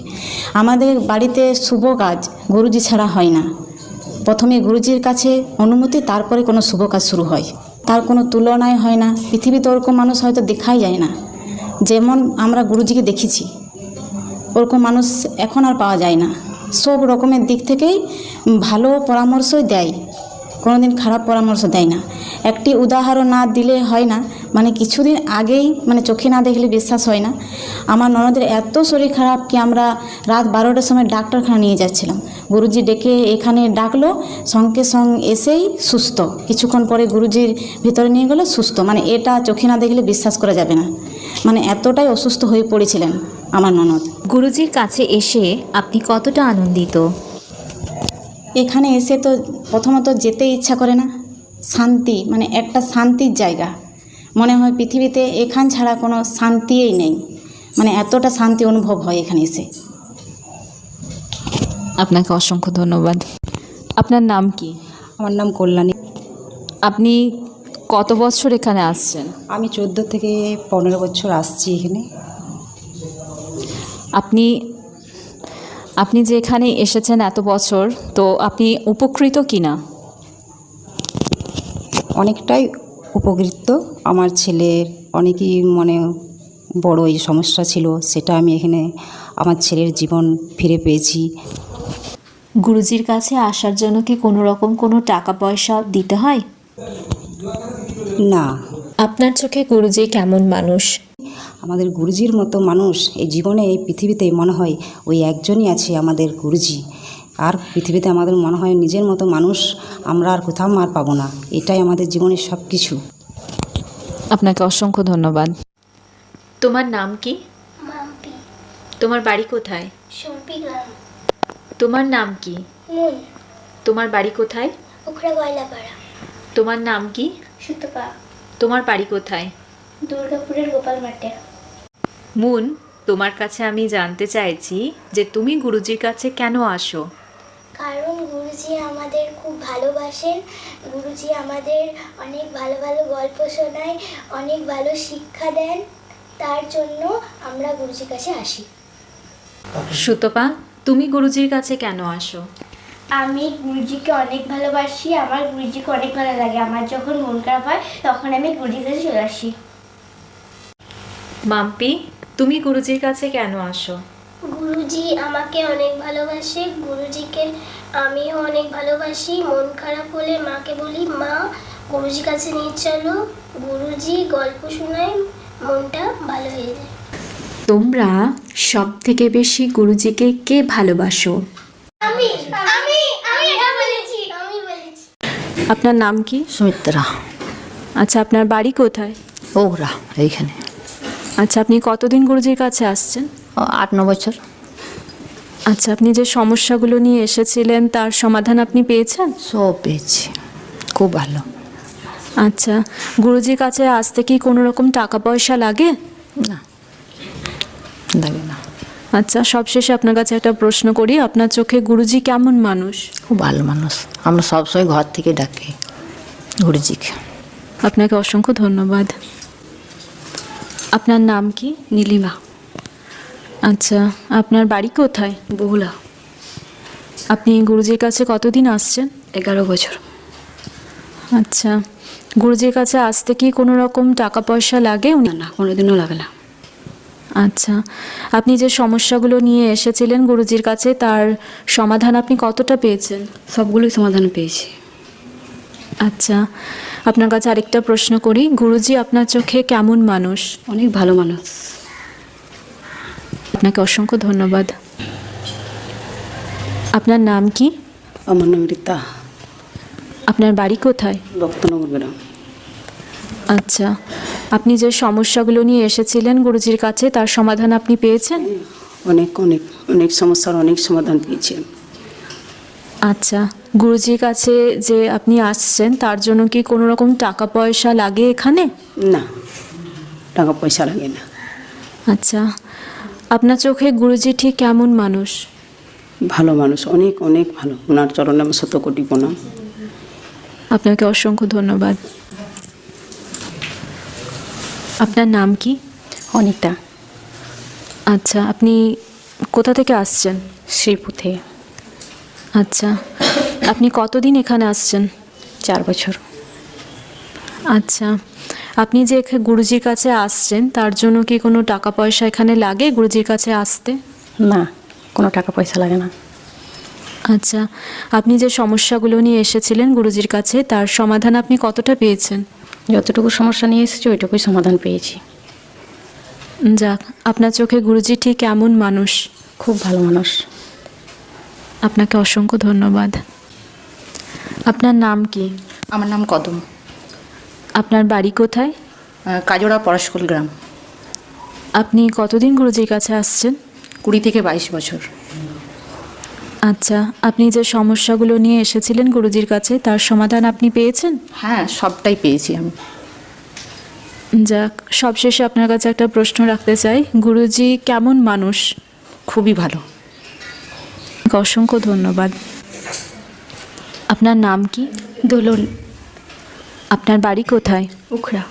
আমাদের বাড়িতে শুভ কাজ গুরুজি ছাড়া হয় না। প্রথমে গুরুজির কাছে অনুমতি, তারপরে কোনো শুভ কাজ শুরু হয়। তার কোনো তুলনায় হয় না। পৃথিবীতে ওরকম মানুষ হয়তো দেখাই যায় না। যেমন আমরা গুরুজিকে দেখেছি ওরকম মানুষ এখন আর পাওয়া যায় না। সব রকমের দিক থেকেই ভালো পরামর্শই দেয়, কোনো দিন খারাপ পরামর্শ দেয় না। একটি উদাহরণ না দিলে হয় না, মানে কিছুদিন আগেই মানে চোখে না দেখলে বিশ্বাস হয় না, আমার ননদের এত শরীর খারাপ কি আমরা রাত 12টার সময় ডাক্তারখানা নিয়ে যাচ্ছিলাম। গুরুজি ডেকে এখানে ডাকলো, সঙ্গে সঙ্গে এসেই সুস্থ। কিছুক্ষণ পরে গুরুজির ভিতরে নিয়ে গেলো, সুস্থ। মানে এটা চোখে না দেখলে বিশ্বাস করা যাবে না, মানে এতটাই অসুস্থ হয়ে পড়েছিলেন আমার ননদ। গুরুজির কাছে এসে আপনি কতটা আনন্দিত? এখানে এসে তো প্রথমত যেতে ইচ্ছা করে না। শান্তি, মানে একটা শান্তির জায়গা। মনে হয় পৃথিবীতে এখান ছাড়া কোনো শান্তিই নেই, মানে এতটা শান্তি অনুভব হয় এখানে এসে। আপনাকে অসংখ্য ধন্যবাদ। আপনার নাম কি? আমার নাম কল্যাণী। আপনি কত বছর এখানে আসছেন? আমি 14 থেকে 15 বছর আসছি এখানে। আপনি যে এখানে এসেছেন এত বছর, তো আপনি উপকৃত কি না? অনেকটাই উপকৃত। আমার ছেলের অনেকই মানে বড় এই সমস্যা ছিল, সেটা আমি এখানে আমার ছেলের জীবন ফিরে পেয়েছি। গুরুজির কাছে আসার জন্য কি কোনো রকম কোনো টাকা পয়সা দিতে হয়? না। আপনার চোখে গুরুজি কেমন মানুষ? আমাদের গুরুজির মতো মানুষ এই জীবনে এই পৃথিবীতে মনে হয় ওই একজনই আছে আমাদের গুরুজি। আর পৃথিবীতে আমাদের মনে হয় নিজের মতো মানুষ আমরা আর কোথাও আর পাবো না। এটাই আমাদের জীবনের সব কিছু। আপনাকে অসংখ্য ধন্যবাদ। তোমার নাম কি? মাম্পি। তোমার বাড়ি কোথায়? শম্পি গ্রাম। তোমার নাম কি? মুন। তোমার বাড়ি কোথায়? উখড়া গয়লাপাড়া। তোমার নাম কি? সুতপা। তোমার বাড়ি কোথায়? দুর্গাপুরের গোপাল মাঠে। মুন, তোমার কাছে আমি জানতে চাইছি যে তুমি গুরুজির কাছে কেন আসো? কারণ গুরুজি আমাদের খুব ভালোবাসেন। গুরুজি আমাদের অনেক ভালো ভালো গল্প শোনায়, অনেক ভালো শিক্ষা দেন। তার জন্য আমরা গুরুজির কাছে আসি। সুতপা, তুমি গুরুজির কাছে কেন আসো? আমি গুরুজিকে অনেক ভালোবাসি, আমার গুরুজিকে অনেক ভালো লাগে। আমার যখন মন খারাপ হয় তখন আমি গুরুজির কাছে চলে আসি। মাম্পি, তুমি গুরুজির কাছে কেন আসো? গুরুজি আমাকে অনেক ভালোবাসে, গুরুজিকে আমিও অনেক ভালোবাসি। মন খারাপ হলে মাকে বলি, মা গুরুজির কাছে নিয়ে চলো। গুরুজি গল্প শোনায়, মনটা ভালো হয়ে যায়। তোমরা সব থেকে বেশি গুরুজিকে কে ভালোবাসো? আমি আমি আমি বলেছি। আপনার নাম কি? সুমিত্রা। আচ্ছা, আপনার বাড়ি কোথায়? ওরা এইখানে। আচ্ছা, আপনি কতদিন গুরুজির কাছে আসছেন? 8-9 বছর। আচ্ছা, আপনি যে সমস্যাগুলো নিয়ে এসেছিলেন তার সমাধান আপনি পেয়েছেন? সব পেয়েছি, খুব ভালো। আচ্ছা, গুরুজির কাছে আসতে কি কোনো রকম টাকা পয়সা লাগে? না, লাগে না। আচ্ছা, সবশেষে আপনার কাছে একটা প্রশ্ন করি, আপনার চোখে গুরুজি কেমন মানুষ? খুব ভালো মানুষ। আমরা সবসময় ঘর থেকে ডাকি গুরুজিকে। আপনাকে অসংখ্য ধন্যবাদ। আপনার নাম কি? নীলিমা। আচ্ছা, আপনার বাড়ি কোথায়? বহুলা। আপনি গুরুজির কাছে কতদিন আসছেন? 11 বছর। আচ্ছা, গুরুজির কাছে আসতে কি কোনো রকম টাকা পয়সা লাগে? না না, কোনোদিনও লাগে না। আচ্ছা, আপনি যে সমস্যাগুলো নিয়ে এসেছিলেন গুরুজির কাছে তার সমাধান আপনি কতটা পেয়েছেন? সবগুলোই সমাধান পেয়েছি। আচ্ছা, আপনার কাছে আরেকটা প্রশ্ন করি, গুরুজি আপনার চোখে কেমন মানুষ? অনেক ভালো মানুষ। আপনাকে অসংখ্য ধন্যবাদ। আপনার নাম কি? আমার নাম রীতা। আপনার বাড়ি কোথায়? রক্তনগর গ্রাম। আচ্ছা, আপনি যে সমস্যাগুলো নিয়ে এসেছিলেন গুরুজির কাছে তার সমাধান আপনি পেয়েছেন? অনেক অনেক অনেক সমস্যার অনেক সমাধান পেয়েছি। আচ্ছা, গুরুজির কাছে যে আপনি আসছেন তার জন্য কি কোনো রকম টাকা পয়সা লাগে এখানে? না, টাকা পয়সা লাগে না। আচ্ছা, আপনার চোখে গুরুজি ঠিক কেমন মানুষ? ভালো মানুষ, অনেক অনেক ভালো। ওনার চরণে আমার 100 কোটি প্রণাম। আপনাকে অসংখ্য ধন্যবাদ। আপনার নাম কি? অনিতা। আচ্ছা, আপনি কোথা থেকে আসছেন? শ্রীপুর থেকে। আচ্ছা, আপনি কতদিন এখানে আসছেন? 4 বছর। আচ্ছা, আপনি যে গুরুজির কাছে আসছেন তার জন্য কি কোনো টাকা পয়সা এখানে লাগে গুরুজির কাছে আসতে? না, কোনো টাকা পয়সা লাগে না। আচ্ছা, আপনি যে সমস্যাগুলো নিয়ে এসেছিলেন গুরুজির কাছে তার সমাধান আপনি কতটা পেয়েছেন? যতটুকু সমস্যা নিয়ে এসেছি ওইটুকুই সমাধান পেয়েছি। যাক, আপনার চোখে গুরুজি ঠিক কেমন মানুষ? খুব ভালো মানুষ। আপনাকে অসংখ্য ধন্যবাদ। আপনার নাম কি? আমার নাম কদম। আপনার বাড়ি কোথায়? কাজোড়া পরশকুল গ্রাম। আপনি কতদিন গুরুজির কাছে আসছেন? 20 থেকে 22 বছর। আচ্ছা, আপনি যে সমস্যাগুলো নিয়ে এসেছিলেন গুরুজির কাছে তার সমাধান আপনি পেয়েছেন? হ্যাঁ, সবটাই পেয়েছি আমি। যাক, সবশেষে আপনার কাছে একটা প্রশ্ন রাখতে চাই, গুরুজি কেমন মানুষ? খুবই ভালো। অসংখ্য ধন্যবাদ। আপনার নাম কি? দোলন। আপনার বাড়ি কোথায়? উখড়া।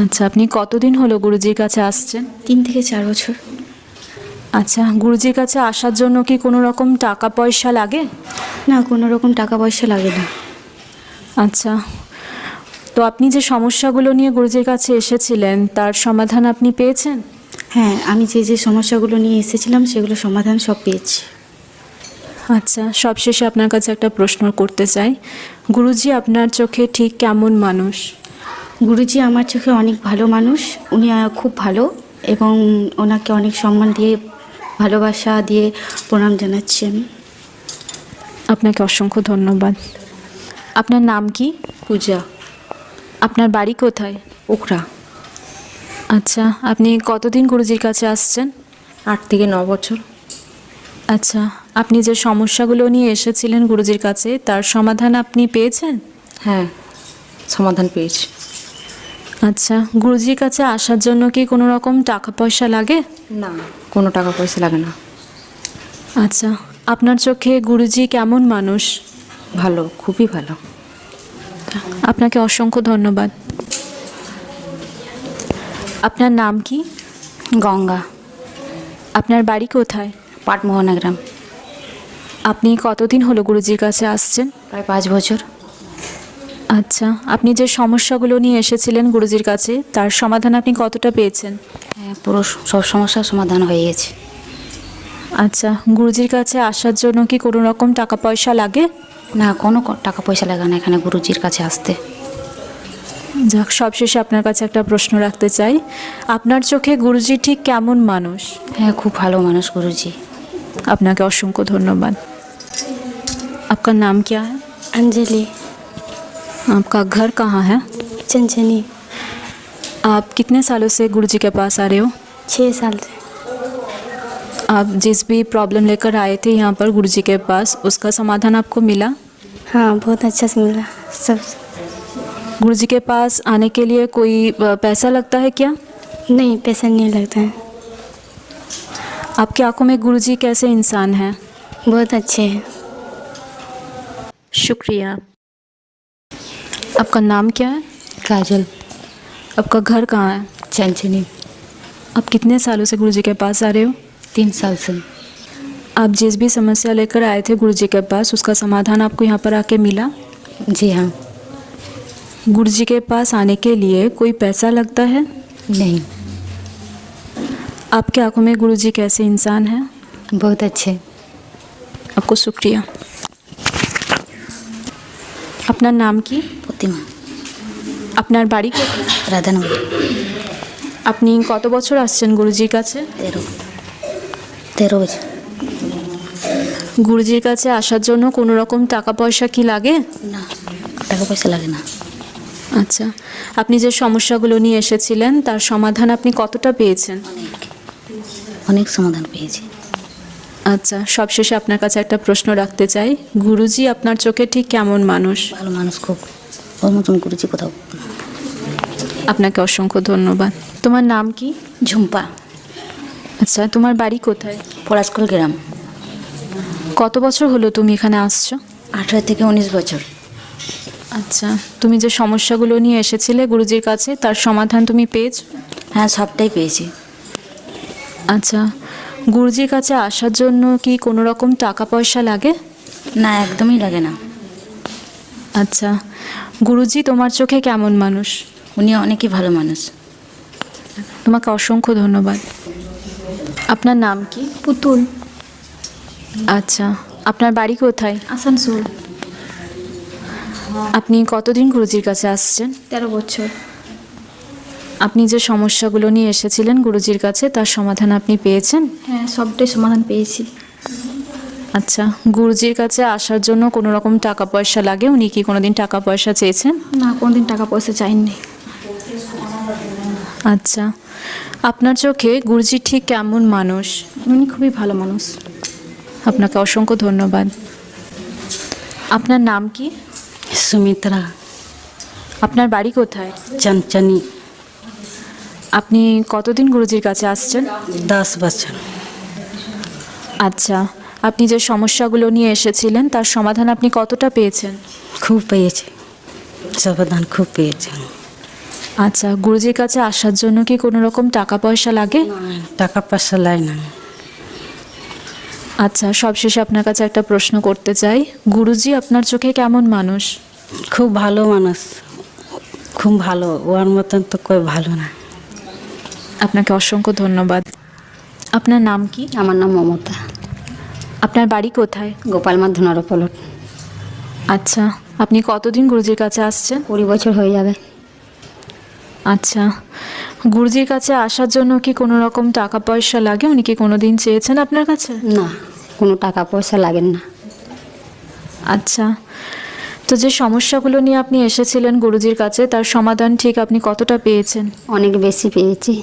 আচ্ছা, আপনি কতদিন হলো গুরুজির কাছে আসছেন? 3 থেকে 4 বছর। আচ্ছা, গুরুজির কাছে আসার জন্য কি কোনো রকম টাকা পয়সা লাগে? না, কোনো রকম টাকা পয়সা লাগে না। আচ্ছা, তো আপনি যে সমস্যাগুলো নিয়ে গুরুজির কাছে এসেছিলেন তার সমাধান আপনি পেয়েছেন? হ্যাঁ, আমি যে সমস্যাগুলো নিয়ে এসেছিলাম সেগুলো সমাধান সব পেয়েছি। আচ্ছা, সবশেষে আপনার কাছে একটা প্রশ্ন করতে চাই, গুরুজি আপনার চোখে ঠিক কেমন মানুষ? গুরুজি আমার চোখে অনেক ভালো মানুষ। উনি খুব ভালো এবং ওনাকে অনেক সম্মান দিয়ে ভালোবাসা দিয়ে প্রণাম জানাচ্ছি আমি। আপনাকে অসংখ্য ধন্যবাদ। আপনার নাম কি? পূজা। আপনার বাড়ি কোথায়? ওখরা। আচ্ছা, আপনি কতদিন গুরুজির কাছে আসছেন? 8 থেকে 9 বছর। আচ্ছা, আপনি যে সমস্যাগুলো নিয়ে এসেছিলেন গুরুজির কাছে তার সমাধান আপনি পেয়েছেন? হ্যাঁ, সমাধান পেয়েছি। আচ্ছা, গুরুজির কাছে আসার জন্য কি কোনো রকম টাকা পয়সা লাগে? না, কোনো টাকা পয়সা লাগে না। আচ্ছা, আপনার চোখে গুরুজি কেমন মানুষ? ভালো, খুবই ভালো। আপনাকে অসংখ্য ধন্যবাদ। আপনার নাম কি? গঙ্গা। আপনার বাড়ি কোথায়? পাটমোহনা গ্রাম। আপনি কতদিন হলো গুরুজির কাছে আসছেন? প্রায় 5 বছর। আচ্ছা, আপনি যে সমস্যাগুলো নিয়ে এসেছিলেন গুরুজির কাছে তার সমাধান আপনি কতটা পেয়েছেন? হ্যাঁ, পুরো সব সমস্যার সমাধান হয়ে গেছে। আচ্ছা, গুরুজির কাছে আসার জন্য কি কোনো রকম টাকা পয়সা লাগে? না, কোনো টাকা পয়সা লাগে না এখানে গুরুজির কাছে আসতে। যাক, সবশেষে আপনার কাছে একটা প্রশ্ন রাখতে চাই। আপনার চোখে গুরুজি ঠিক কেমন মানুষ? হ্যাঁ, খুব ভালো মানুষ গুরুজি। আপনাকে असंख्य धन्यवाद। आपका नाम क्या है? अंजलि। आपका घर कहाँ है? चंचनी। आप कितने सालों से गुरुजी के पास आ रहे हो? 6 साल से। आप जिस भी प्रॉब्लम लेकर आए थे यहाँ पर गुरुजी के पास उसका समाधान आपको मिला? हाँ, बहुत अच्छा से मिला सब। गुरुजी के पास आने के लिए कोई पैसा लगता है क्या? नहीं, पैसा नहीं लगता है। आपकी आंखों में गुरुजी कैसे इंसान हैं? बहुत अच्छे हैं। शुक्रिया। आपका नाम क्या है? काजल। आपका घर कहाँ है? चंचनी। आप कितने सालों से गुरुजी के पास आ रहे हो? 3 साल से। आप जिस भी समस्या लेकर आए थे गुरुजी के पास उसका समाधान आपको यहाँ पर आके मिला? जी हाँ। गुरुजी के पास आने के लिए कोई पैसा लगता है? नहीं। आपकी आंखों में गुरुजी कैसे इंसान हैं? बहुत अच्छे। आपको शुक्रिया। আপনার নাম কি? প্রতিমা। আপনার বাড়ি কোথায়? রাধানগর। আপনি কত বছর আসছেন গুরুজির কাছে? 13 বছর। গুরুজির কাছে আসার জন্য কোনো রকম টাকা পয়সা কি লাগে? না, টাকা পয়সা লাগে না। আচ্ছা, আপনি যে সমস্যাগুলো নিয়ে এসেছিলেন তার সমাধান আপনি কতটা পেয়েছেন? অনেক সমাধান পেয়েছি। আচ্ছা, সবশেষে আপনার কাছে একটা প্রশ্ন রাখতে চাই। গুরুজি আপনার চোখে ঠিক কেমন মানুষ? ভালো মানুষ খুব। ওর মতন গুরুজি কোথাও। আপনাকে অসংখ্য ধন্যবাদ। তোমার নাম কি? ঝুম্পা। আচ্ছা, তোমার বাড়ি কোথায়? পলাশকল গ্রাম। কত বছর হলো তুমি এখানে আসছো? 18 থেকে 19 বছর। আচ্ছা, তুমি যে সমস্যাগুলো নিয়ে এসেছিলে গুরুজির কাছে তার সমাধান তুমি পেয়েছো? হ্যাঁ, সবটাই পেয়েছি। আচ্ছা, গুরুজির কাছে আসার জন্য কি কোনো রকম টাকা পয়সা লাগে? না, একদমই লাগে না। আচ্ছা, গুরুজি তোমার চোখে কেমন মানুষ? উনি অনেকই ভালো মানুষ। তোমাকে অসংখ্য ধন্যবাদ। আপনার নাম কি? पुतुल। আচ্ছা, আপনার বাড়ি কোথায়? आसनसोल। আপনি কতদিন গুরুজির কাছে আসছেন? 13 বছর। আপনি যে সমস্যাগুলো নিয়ে এসেছিলেন গুরুজির কাছে তার সমাধান আপনি পেয়েছেন? হ্যাঁ, সবটাই সমাধান পেয়েছি। আচ্ছা, গুরুজির কাছে আসার জন্য কোনো রকম টাকা পয়সা লাগে? উনি কি কোনোদিন টাকা পয়সা চেয়েছেন? না, কোনোদিন টাকা পয়সা চাইনি। আচ্ছা, আপনার চোখে গুরুজি ঠিক কেমন মানুষ? উনি খুবই ভালো মানুষ। আপনাকে অসংখ্য ধন্যবাদ। আপনার নাম কি? সুমিত্রা। আপনার বাড়ি কোথায়? চঞ্চনি। আপনি কতদিন গুরুজির কাছে আসছেন? 10 বছর। আচ্ছা, আপনি যে সমস্যাগুলো নিয়ে এসেছিলেন তার সমাধান আপনি কতটা পেয়েছেন? খুব পেয়েছি, সমাধান খুব পেয়েছি। আচ্ছা, গুরুজির কাছে আসার জন্য কি কোনো রকম টাকা পয়সা লাগে? টাকা পয়সা লাগে না। আচ্ছা, সবশেষে আপনার কাছে একটা প্রশ্ন করতে চাই। গুরুজি আপনার চোখে কেমন মানুষ? খুব ভালো মানুষ, খুব ভালো। ওর মতন তো কেউ ভালো না। আপনাকে অসংখ্য ধন্যবাদ। আপনার নাম কি? আমার নাম মমতা। আপনার বাড়ি কোথায়? গোপালমার ধুনার পলট। আচ্ছা, আপনি কতদিন গুরুজির কাছে আসছেন? 20 বছর হয়ে যাবে। আচ্ছা, গুরুজির কাছে আসার জন্য কি কোনো রকম টাকা পয়সা লাগে? উনি কি কোনো দিন চেয়েছেন আপনার কাছে? না, কোনো টাকা পয়সা লাগেন না। আচ্ছা, তো যে সমস্যাগুলো নিয়ে আপনি এসেছিলেন গুরুজির কাছে, তার সমাধান ঠিক আপনি কতটা পেয়েছেন? অনেক বেশি পেয়েছি।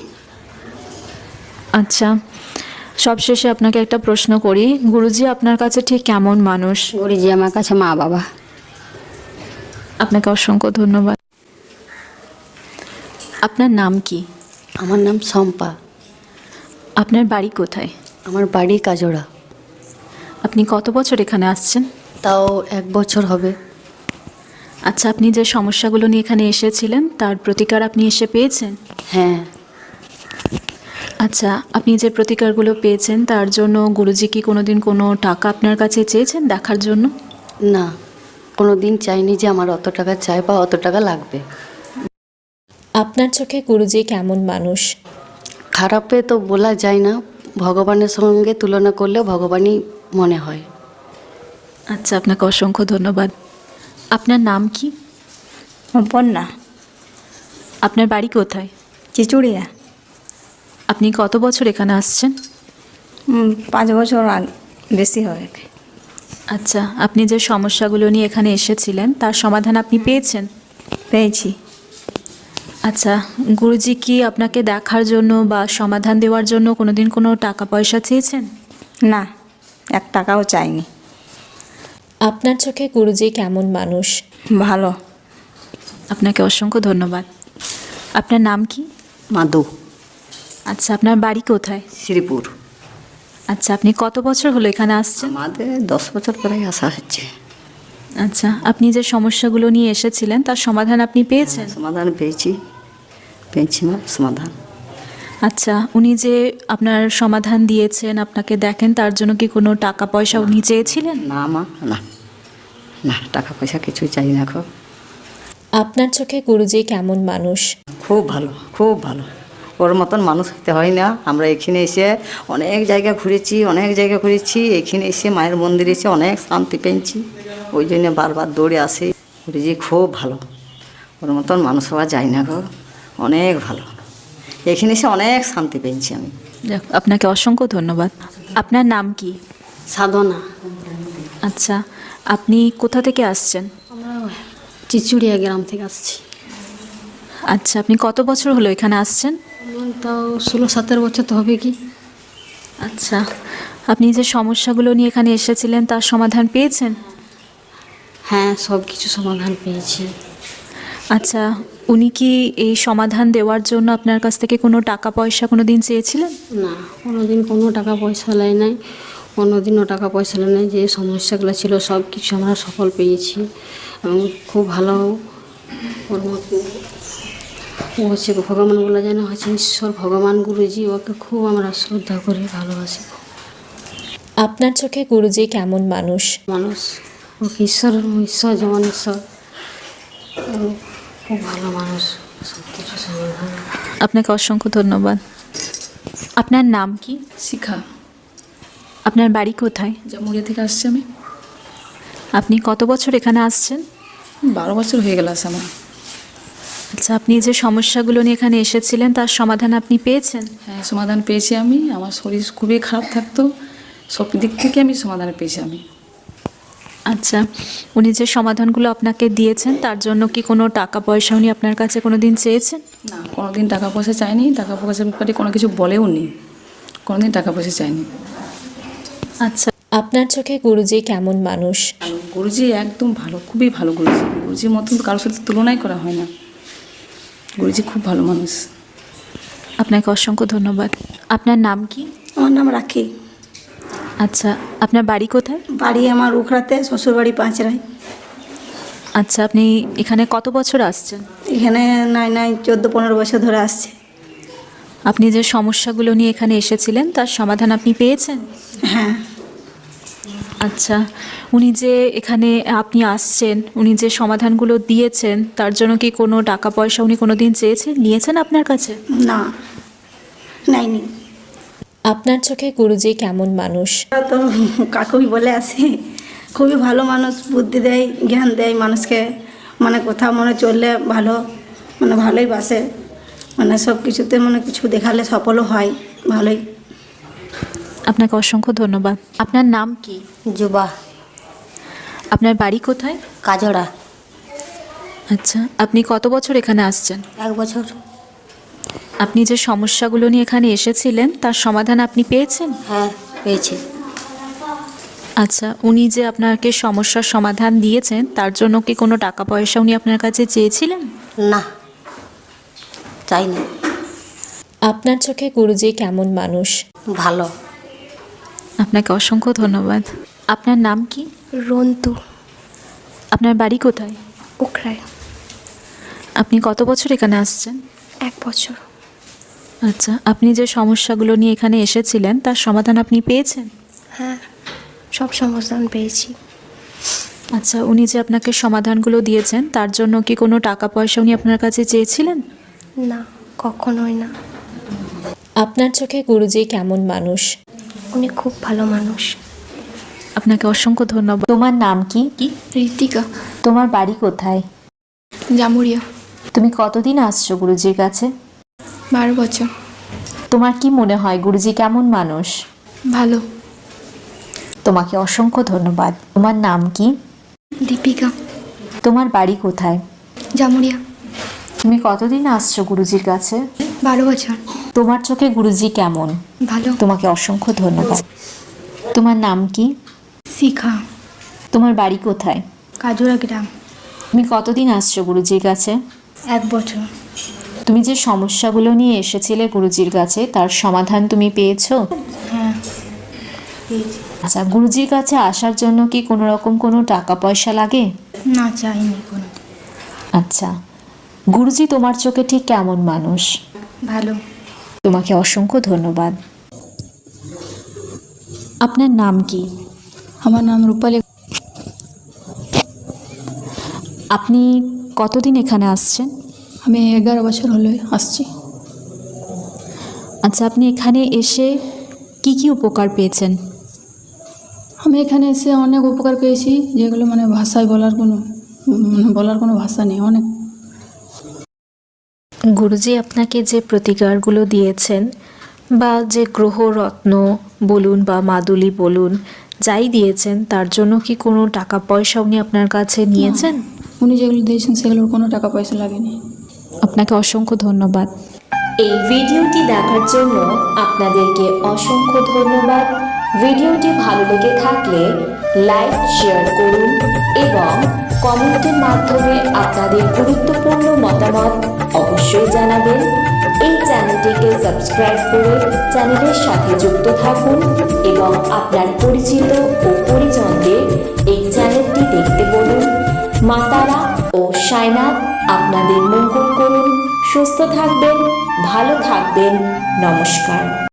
আচ্ছা, সবশেষে আপনাকে একটা প্রশ্ন করি, গুরুজি আপনার কাছে ঠিক কেমন মানুষ? গুরুজি আমার কাছে মা বাবা। আপনাকে অসংখ্য ধন্যবাদ। আপনার নাম কি? আমার নাম শম্পা। আপনার বাড়ি কোথায়? আমার বাড়ি কাজোড়া। আপনি কত বছর এখানে আসছেন? তাও 1 বছর হবে। আচ্ছা, আপনি যে সমস্যাগুলো নিয়ে এখানে এসেছিলেন তার প্রতিকার আপনি এসে পেয়েছেন? হ্যাঁ। আচ্ছা, আপনি যে প্রতিকারগুলো পেয়েছেন তার জন্য গুরুজি কি কোনোদিন কোনো টাকা আপনার কাছে চেয়েছেন দেখার জন্য? না, কোনো দিন চাইনি যে আমার অত টাকা চাই বা অত টাকা লাগবে। আপনার চোখে গুরুজি কেমন মানুষ? খারাপে তো বলা যায় না, ভগবানের সঙ্গে তুলনা করলে ভগবানই মনে হয়। আচ্ছা, আপনাকে অসংখ্য ধন্যবাদ। আপনার নাম কি? পন্না। আপনার বাড়ি কোথায়? চিচুড়িয়া। আপনি কত বছর এখানে আসছেন? 5 বছর বেশি হয়। আচ্ছা, আপনি যে সমস্যাগুলো নিয়ে এখানে এসেছিলেন তার সমাধান আপনি পেয়েছেন? পেয়েছি। আচ্ছা, গুরুজি কি আপনাকে দেখার জন্য বা সমাধান দেওয়ার জন্য কোনোদিন কোনো টাকা পয়সা চেয়েছেন? না, 1 টাকাও চাইনি। আপনার চোখে গুরুজি কেমন মানুষ? ভালো। আপনাকে অসংখ্য ধন্যবাদ। আপনার নাম কি? মাধু। আচ্ছা, আপনার বাড়ি কোথায়? শ্রীপুর। আচ্ছা, আপনি কত বছর হলো এখানে আসছেন? আমাদের 10 বছর প্রায় আসা হচ্ছে। আচ্ছা, আপনি যে সমস্যাগুলো নিয়ে এসেছিলেন তার সমাধান আপনি পেয়েছেন? সমাধান পেয়েছি না সমাধান। আচ্ছা, উনি যে আপনার সমাধান দিয়েছেন, আপনাকে দেখেন, তার জন্য কি কোনো টাকা পয়সা উনি চেয়েছিলেন? না মা, না না, টাকা পয়সা কিছুই চাই না। খুব। আপনার চোখে গুরুজি কেমন মানুষ? খুব ভালো, খুব ভালো। ওর মতন মানুষ হতে হয় না। আমরা এখানে এসে অনেক জায়গা ঘুরেছি, এখানে এসে মায়ের মন্দিরে এসে অনেক শান্তি পেয়েছি। ওই জন্য বারবার দৌড়ে আসি। গুরুজি খুব ভালো, ওর মতন মানুষ হওয়া যায় না গো, অনেক ভালো। এখানে এসে অনেক শান্তি পেয়েছি আমি। আপনাকে অসংখ্য ধন্যবাদ। আপনার নাম কি? সাধনা। আচ্ছা, আপনি কোথা থেকে আসছেন? আমরা চিচুড়িয়া গ্রাম থেকে আসছি। আচ্ছা, আপনি কত বছর হলো এখানে আসছেন? তাও 16-17 বছর তো হবে কি। আচ্ছা, আপনি যে সমস্যাগুলো নিয়ে এখানে এসেছিলেন তার সমাধান পেয়েছেন? হ্যাঁ, সব কিছু সমাধান পেয়েছি। আচ্ছা, উনি কি এই সমাধান দেওয়ার জন্য আপনার কাছ থেকে কোনো টাকা পয়সা কোনো দিন চেয়েছিলেন? না, কোনোদিন কোনো টাকা পয়সা নেয় নাই, কোনোদিনও টাকা পয়সা নেয় নাই। যে সমস্যাগুলো ছিল সব কিছু আমরা সফল পেয়েছি এবং খুব ভালো। ওর মতো ও হচ্ছে ভগবান বলা যায় না, হচ্ছে ঈশ্বর ভগবান গুরুজি। ওকে খুব আমরা শ্রদ্ধা করি, ভালোবাসি। আপনার চোখে গুরুজি কেমন মানুষ? ওকে ঈশ্বর যেমন ঈশ্বর, খুব ভালো মানুষ, সব কিছু সমাধান। আপনাকে অসংখ্য ধন্যবাদ। আপনার নাম কি? শিখা। আপনার বাড়ি কোথায়? জামুরিয়া থেকে আসছি আমি। আপনি কত বছর এখানে আসছেন? 12 বছর হয়ে গেল আসা আমার। আচ্ছা, আপনি যে সমস্যাগুলো নিয়ে এখানে এসেছিলেন তার সমাধান আপনি পেয়েছেন? হ্যাঁ, সমাধান পেয়েছি আমি। আমার শরীর খুবই খারাপ থাকতো, সব দিক থেকে আমি সমাধান পেয়েছি আমি। আচ্ছা, উনি যে সমাধানগুলো আপনাকে দিয়েছেন তার জন্য কি কোনো টাকা পয়সা উনি আপনার কাছে কোনো দিন চেয়েছেন? না, কোনো দিন টাকা পয়সা চাইনি। টাকা পয়সার ব্যাপারে কোনো কিছু বলেও নি, কোনো দিন টাকা পয়সা চাইনি। আচ্ছা, আপনার চোখে গুরুজি কেমন মানুষ? গুরুজি একদম ভালো, খুবই ভালো গুরুজি। গুরুজির মতন কারোর সাথে তুলনাই করা হয় না। গুরুজি খুব ভালো মানুষ। আপনাকে অসংখ্য ধন্যবাদ। আপনার নাম কি? আমার নাম রাখি। আচ্ছা, আপনার বাড়ি কোথায়? বাড়ি আমার উখড়াতে, শ্বশুরবাড়ি পাঁচরায়। আচ্ছা, আপনি এখানে কত বছর আসছেন? এখানে নাই 14-15 বছর ধরে আসছে। আপনি যে সমস্যাগুলো নিয়ে এখানে এসেছিলেন তার সমাধান আপনি পেয়েছেন? হ্যাঁ। আচ্ছা, উনি যে এখানে আপনি আসছেন, উনি যে সমাধানগুলো দিয়েছেন তার জন্য কি কোনো টাকা পয়সা উনি কোনো দিন নিয়েছেন আপনার কাছে? না, নাইনি। আপনার চোখে গুরুজি কেমন মানুষ? তো কাকুই বলে আসি, খুবই ভালো মানুষ, বুদ্ধি দেয়, জ্ঞান দেয় মানুষকে, মানে কোথাও মনে চললে ভালো, মানে ভালোই বাসে, মানে সব কিছুতে মানে কিছু দেখালে সফলও হয় ভালোই। আপনাকে অসংখ্য ধন্যবাদ। আপনার নাম কি? যুবা। আপনার বাড়ি কোথায়? কাজড়া। আচ্ছা, আপনি কত বছর এখানে আসছেন? 1 বছর। আপনি যে সমস্যাগুলো নিয়ে এখানে এসেছিলেন তার সমাধান আপনি পেয়েছেন? হ্যাঁ, পেয়েছি। আচ্ছা, উনি যে আপনাকে সমস্যার সমাধান দিয়েছেন তার জন্য কি কোনো টাকা পয়সা উনি আপনার কাছে চেয়েছিলেন? না, চাইনি। আপনার চোখে গুরুজি কেমন মানুষ? ভালো। আপনাকে অসংখ্য ধন্যবাদ। আপনার নাম কি? রন্তু। আপনার বাড়ি কোথায়? উখরায়। আপনি কত বছর এখানে আসছেন? 1 বছর। আচ্ছা, আপনি যে সমস্যাগুলো নিয়ে এখানে এসেছিলেন তার সমাধান আপনি পেয়েছেন? হ্যাঁ, সব সমাধান পেয়েছি। আচ্ছা, উনি যে আপনাকে সমাধানগুলো দিয়েছেন তার জন্য কি কোনো টাকা পয়সা উনি আপনার কাছে চেয়েছিলেন? না, কখনোই না। আপনার চোখে গুরুজি কেমন মানুষ? উনি খুব ভালো মানুষ। আপনাকে অসংখ্য ধন্যবাদ। তোমার নাম কি? ঋতিকা। তোমার বাড়ি কোথায়? জামুরিয়া। তুমি কতদিন আসছো গুরুজির কাছে? 12 বছর। তোমার কি মনে হয় গুরুজি কেমন মানুষ? ভালো। তোমাকে অসংখ্য ধন্যবাদ। তোমার নাম কি? দীপিকা। তোমার বাড়ি কোথায়? জামুরিয়া। তুমি কতদিন আসছো গুরুজির কাছে? 12 বছর। তোমার চোখে গুরুজি কেমন? ভালো। তোমাকে অসংখ্য ধন্যবাদ। তোমার নাম কি? শিখা। তোমার বাড়ি কোথায়? কাজুরা গ্রাম। তুমি কতদিন আসছো গুরুজির কাছে? 1 বছর। তুমি যে সমস্যাগুলো নিয়ে এসেছিলে গুরুজির কাছে তার সমাধান তুমি পেয়েছো? হ্যাঁ, আচ্ছা, গুরুজির কাছে আসার জন্য কি কোনো রকম কোনো টাকা পয়সা লাগে? না, চাইনি কোনো। আচ্ছা, গুরুজি তোমার চোখে ঠিক কেমন মানুষ? ভালো। তোমাকে অসংখ্য ধন্যবাদ। আপনার নাম কি? আমার নাম রূপালী। আপনি কতদিন এখানে আসছেন? আমি 11 বছর হলে আসছি। আচ্ছা, আপনি এখানে এসে কি কি উপকার পেয়েছেন? আমি এখানে এসে অনেক উপকার পেয়েছি, যেগুলো মানে ভাষায় বলার কোনো ভাষা নেই। অনেক। গুরুজি আপনাকে যে প্রতিকারগুলো দিয়েছেন বা যে গ্রহরত্ন বলুন বা মাদুলি বলুন যাই দিয়েছেন তার জন্য কি কোনো টাকা পয়সা উনি আপনার কাছে নিয়েছেন? উনি যেগুলো দিয়েছেন সেগুলোর কোনো টাকা পয়সা লাগেনি। আপনাকে অসংখ্য ধন্যবাদ। এই ভিডিওটি দেখার জন্য আপনাদেরকে অসংখ্য ধন্যবাদ। ভিডিওটি ভালো লেগে থাকলে লাইক শেয়ার করুন এবং কমেন্টের মাধ্যমে আপনাদের গুরুত্বপূর্ণ মতামত অবশ্যই জানাবেন। এই চ্যানেলটিকে সাবস্ক্রাইব করে চ্যানেলের সাথে যুক্ত থাকুন এবং আপনার পরিচিত ও পরিজনদের এই চ্যানেলটি দেখতে বলুন। মা তারা ও সাইনাথ আপনাদের মঙ্গল করুন। সুস্থ থাকবেন, ভালো থাকবেন। নমস্কার।